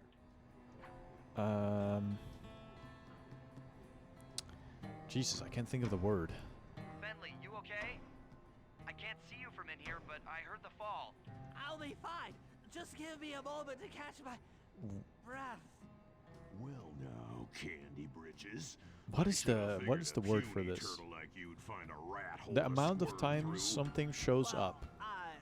Jesus, I can't think of the word. Bentley, you okay? I can't see you from in here, but I heard the fall. I'll be fine. Just give me a moment to catch my breath. Well now, Candy Britches. What is the word for this? The amount of times something shows Well, up. I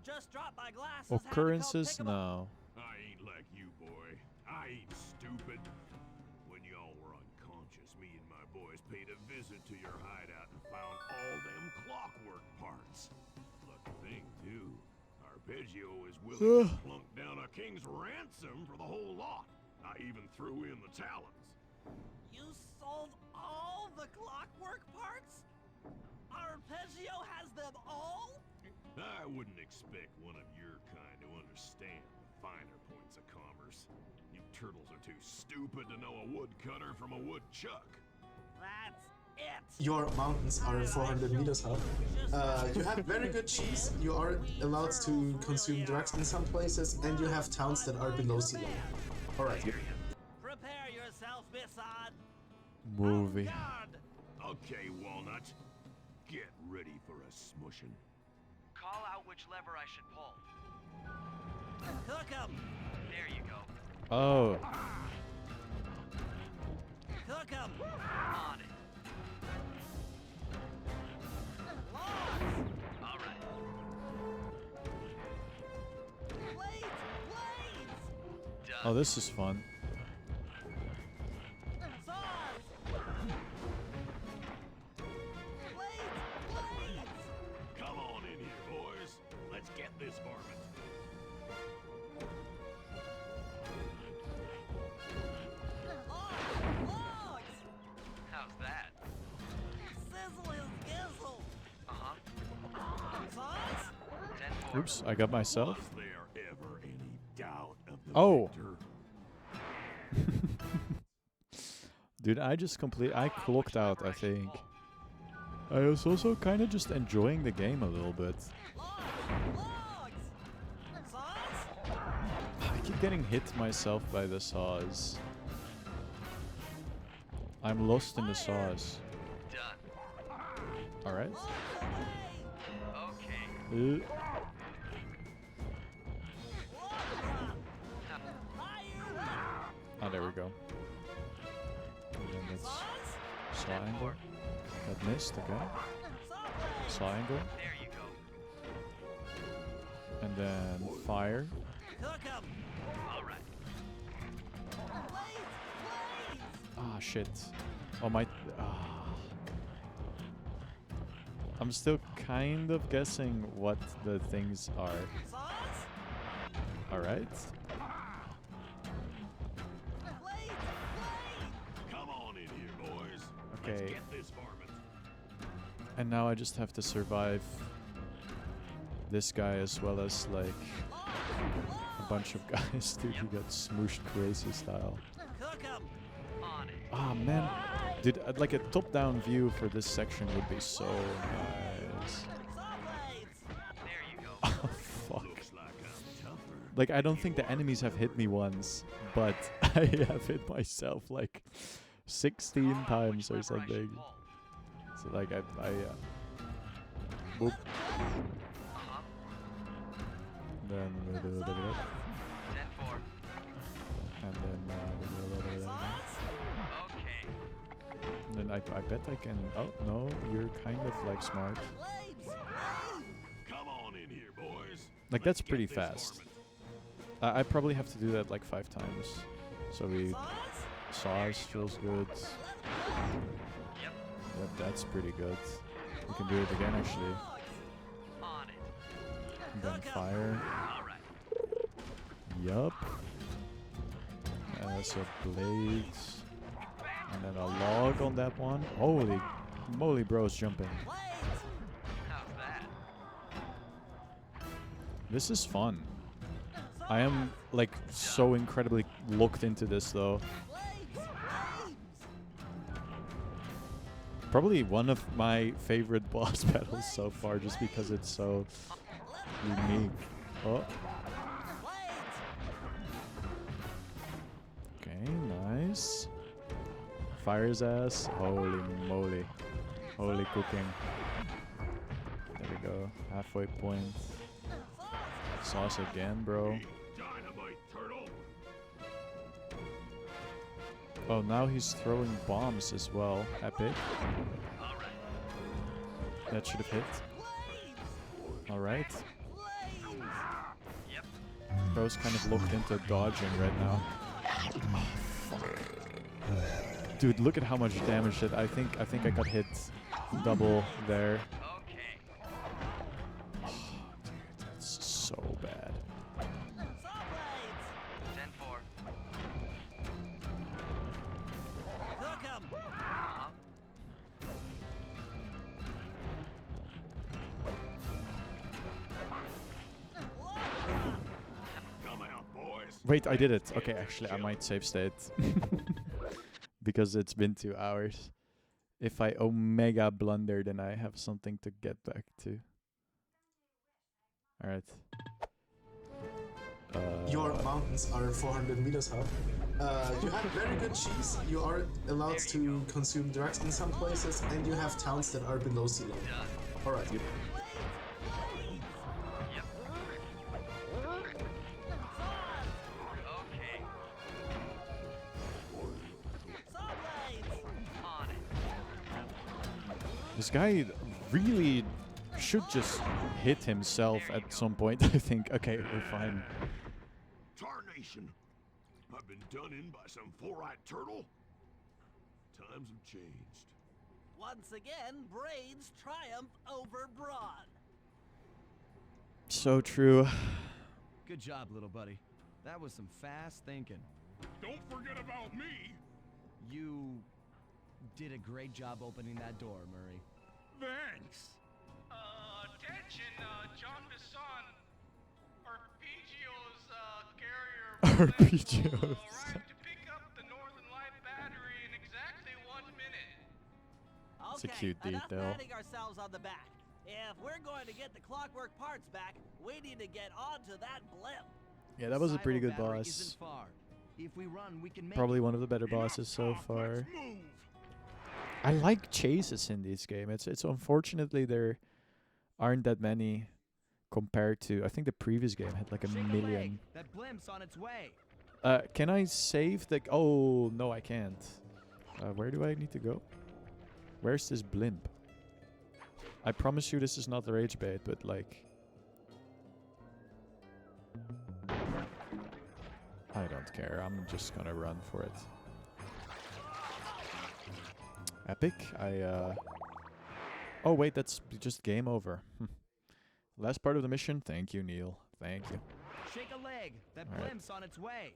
just dropped my glasses. Had to come Occurrences? pick 'em up. No. I ain't like you, boy. I ain't stupid. When y'all were unconscious, me and my boys paid a visit to your hideout and found all them clockwork parts. Lucky thing, too. Arpeggio is willing to plunk down a king's ransom for the whole lot. I even threw in the talons. You sold all the clockwork parts? Arpeggio has them all? I wouldn't expect one of your kind to understand the finer points of commerce. You turtles are too stupid to know a woodcutter from a woodchuck. That's it. Your mountains are 400 meters up. You have very good cheese. You are allowed to consume drugs in some places, and you have towns that are below sea level. All right. Prepare yourself, Bisson. Movie. Okay, Walnut. Get ready for a smushing. Call out which lever I should pull. Cook 'em. There you go. Oh. Cook 'em. On it. Logs. All right. Blades. Done. Oh, this is fun. Saws. Blades. Come on in here, boys. Let's get this varmint. Logs. How's that? Sizzle his gizzle. Uh-huh. Saws. 10-4. Oops, I got myself. Was there ever any doubt of the Oh. victor? Dude, I clocked out, I think. I was also kind of just enjoying the game a little bit. I keep getting hit myself by the saws. I'm lost in the saws. Done. Alright. Okay. Oh, there we go. And then that's saw angle. That missed, okay. Saw angle. There you go. And then fire. All right. Ah, shit. Oh, my... Ah. I'm still kind of guessing what the things are. Alright. Come on in here, boys. Let's Okay. get this varmint. And now I just have to survive this guy as well as, like, a bunch of guys. Dude, he got smooshed crazy style. On it. Ah, man. Dude, like a top-down view for this section would be so nice. There you go. Oh, fuck. Looks like I'm tougher. Like, I don't think the enemies have hit me once, but I have hit myself, like, 16 times or something. So, like, boop. Then, 10-4. and then, Okay. then I bet I can. Oh no, you're kind of like smart. Come on in here, boys. Like Let's that's pretty get this fast. varmint. I probably have to do that like 5 times. So we saws feels good. Yep. Yep, that's pretty good. We can do it again actually. On it. And then fire. All right. Yup. So blades. And then a log on that one. Holy moly, bro's jumping. How's that? This is fun. I am like so incredibly locked into this though. Probably one of my favorite boss battles so far just because it's so unique. Oh. Okay, nice. Fire his ass. Holy moly. Holy cooking. There we go. Halfway point. Sauce again, bro. Dynamite turtle. Oh, now he's throwing bombs as well. Epic. All right. That should have hit. Alright. Yep. Bro's kind of locked into dodging right now. Oh, fuck. Dude, look at how much damage that I think I got hit double there. Okay. Dude, that's so bad. 10-4. Come out, boys. Wait, I did it. Okay, actually, I might save state. Because it's been 2 hours. If I omega blunder, then I have something to get back to. Alright. Your mountains are 400 meters high. You have very good cheese. You are allowed to consume drugs in some places, and you have towns that are below sea level. All right. Yep. Okay. On it. This guy really should just hit himself at some point, I think. Okay, we're fine. Tarnation. I've been done in by some four-eyed turtle. Times have changed. Once again, Braids triumph over Brawn. So true. Good job, little buddy. That was some fast thinking. Don't forget about me. You did a great job opening that door, Murray. Thanks. Attention, John Bisson. Arpeggio's carrier. Arpeggios. Arrived to pick up the Northern Light battery in exactly It's a Okay, cute enough detail. patting ourselves on the back. If we're going to get the clockwork parts back, we need to get onto that blimp. Yeah, that was a pretty Silo good battery boss. Isn't far. If we run, we can make Probably it. one of the better bosses so far. I like chases in this game. It's unfortunately there aren't that many compared to, I think the previous game had like a Shake a million. leg. That blimp's on its way. Can I save the? Oh no, I can't. Where do I need to go? Where's this blimp? I promise you this is not the rage bait, but like, I don't care. I'm just gonna run for it. Epic. Oh wait, that's just game over. Last part of the mission. Thank you, Neil. Thank you. Shake a leg. That All right. blimp's on its way.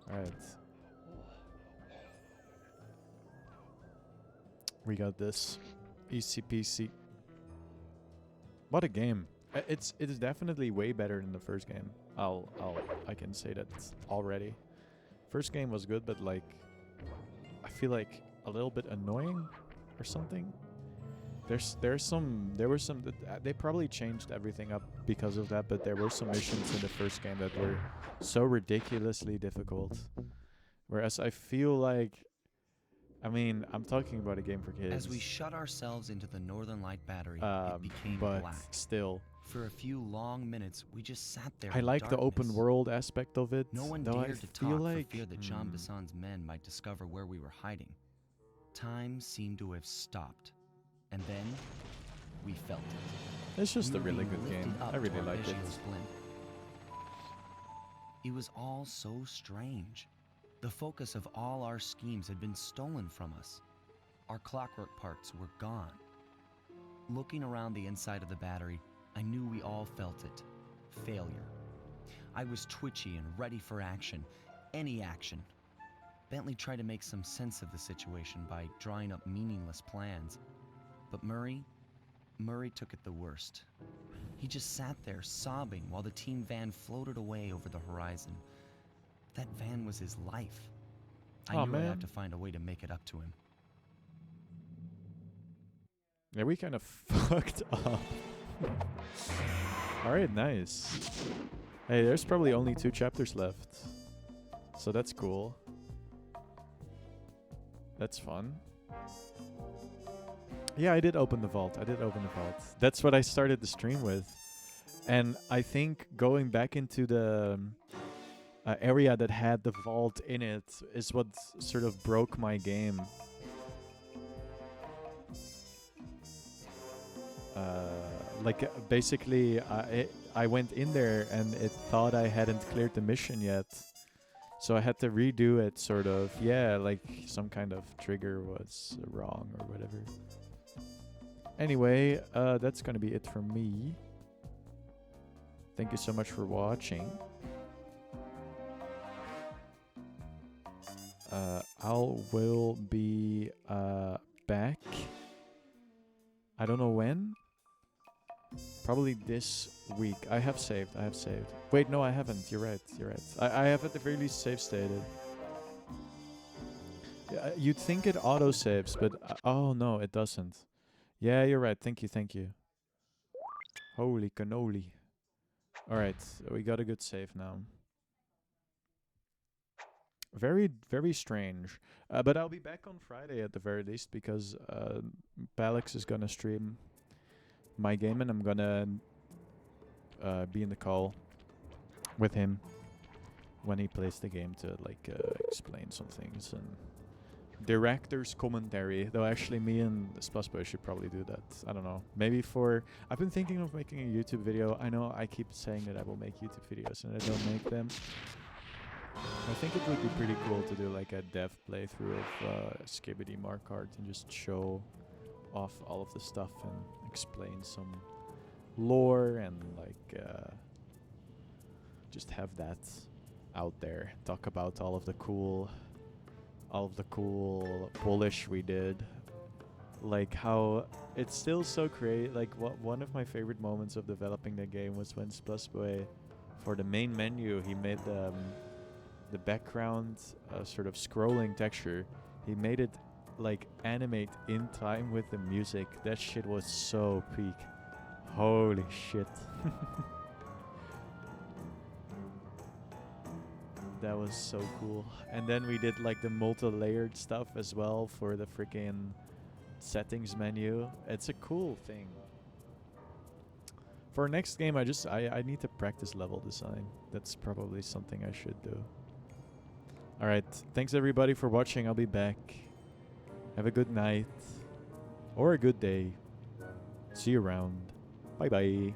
Alright. We got this. Easy peasy. What a game. It is definitely way better than the first game. I can say that already. First game was good, but like I feel like a little bit annoying or something. There were some they probably changed everything up because of that, but there were some missions in the first game that were so ridiculously difficult. Whereas I feel like, I mean, I'm talking about a game for kids. As we shut ourselves into the Northern Light battery, it became but black. still, For a few long minutes, we just sat there. I in like the open darkness. world aspect of it. No one though I dared to feel talk like, for fear that Jean Bisson's men might discover where we were hiding. Time seemed to have stopped, and then we felt it. It's just We a were really being good lifted game. up I really toward like it. Vizio's blimp. It was all so strange. The focus of all our schemes had been stolen from us. Our clockwork parts were gone. Looking around the inside of the battery, I knew we all felt it. Failure. I was twitchy and ready for action. Any action. Bentley tried to make some sense of the situation by drawing up meaningless plans. But Murray took it the worst. He just sat there sobbing while the team van floated away over the horizon. That van was his life. I Aw, knew I'd man. have to find a way to make it up to him. Yeah, we kind of fucked up. Alright, nice. Hey, there's probably only 2 chapters left. So that's cool. That's fun. Yeah, I did open the vault. That's what I started the stream with. And I think going back into the area that had the vault in it is what sort of broke my game. Basically, I went in there and it thought I hadn't cleared the mission yet. So I had to redo it, sort of. Yeah, like some kind of trigger was wrong or whatever. Anyway, that's gonna be it from me. Thank you so much for watching. I will be back. I don't know when. Probably this week. I have saved. Wait, no, I haven't. You're right. I have at the very least save stated. Yeah, you'd think it auto saves, but oh no, it doesn't. Yeah, you're right. Thank you. Holy cannoli. Alright, we got a good save now. Very, very strange. But I'll be back on Friday at the very least because Palex is gonna stream my game and I'm gonna be in the call with him when he plays the game to like explain some things and director's commentary. Though actually me and Splaspo should probably do that. I don't know. Maybe I've been thinking of making a YouTube video. I know I keep saying that I will make YouTube videos and I don't make them. I think it would be pretty cool to do like a dev playthrough of Skibidi Mark Kart and just show off all of the stuff and explain some lore and like just have that out there. Talk about all of the cool polish we did Like how it's still so creative. Like one of my favorite moments of developing the game was when Splusboy, for the main menu, he made the background sort of scrolling texture. He made it like animate in time with the music. That shit was so peak. Holy shit. That was so cool. And then we did like the multi-layered stuff as well for the freaking settings menu. It's a cool thing. For next game, I need to practice level design. That's probably something I should do. Alright, thanks everybody for watching. I'll be back. Have a good night. Or a good day. See you around. Bye bye.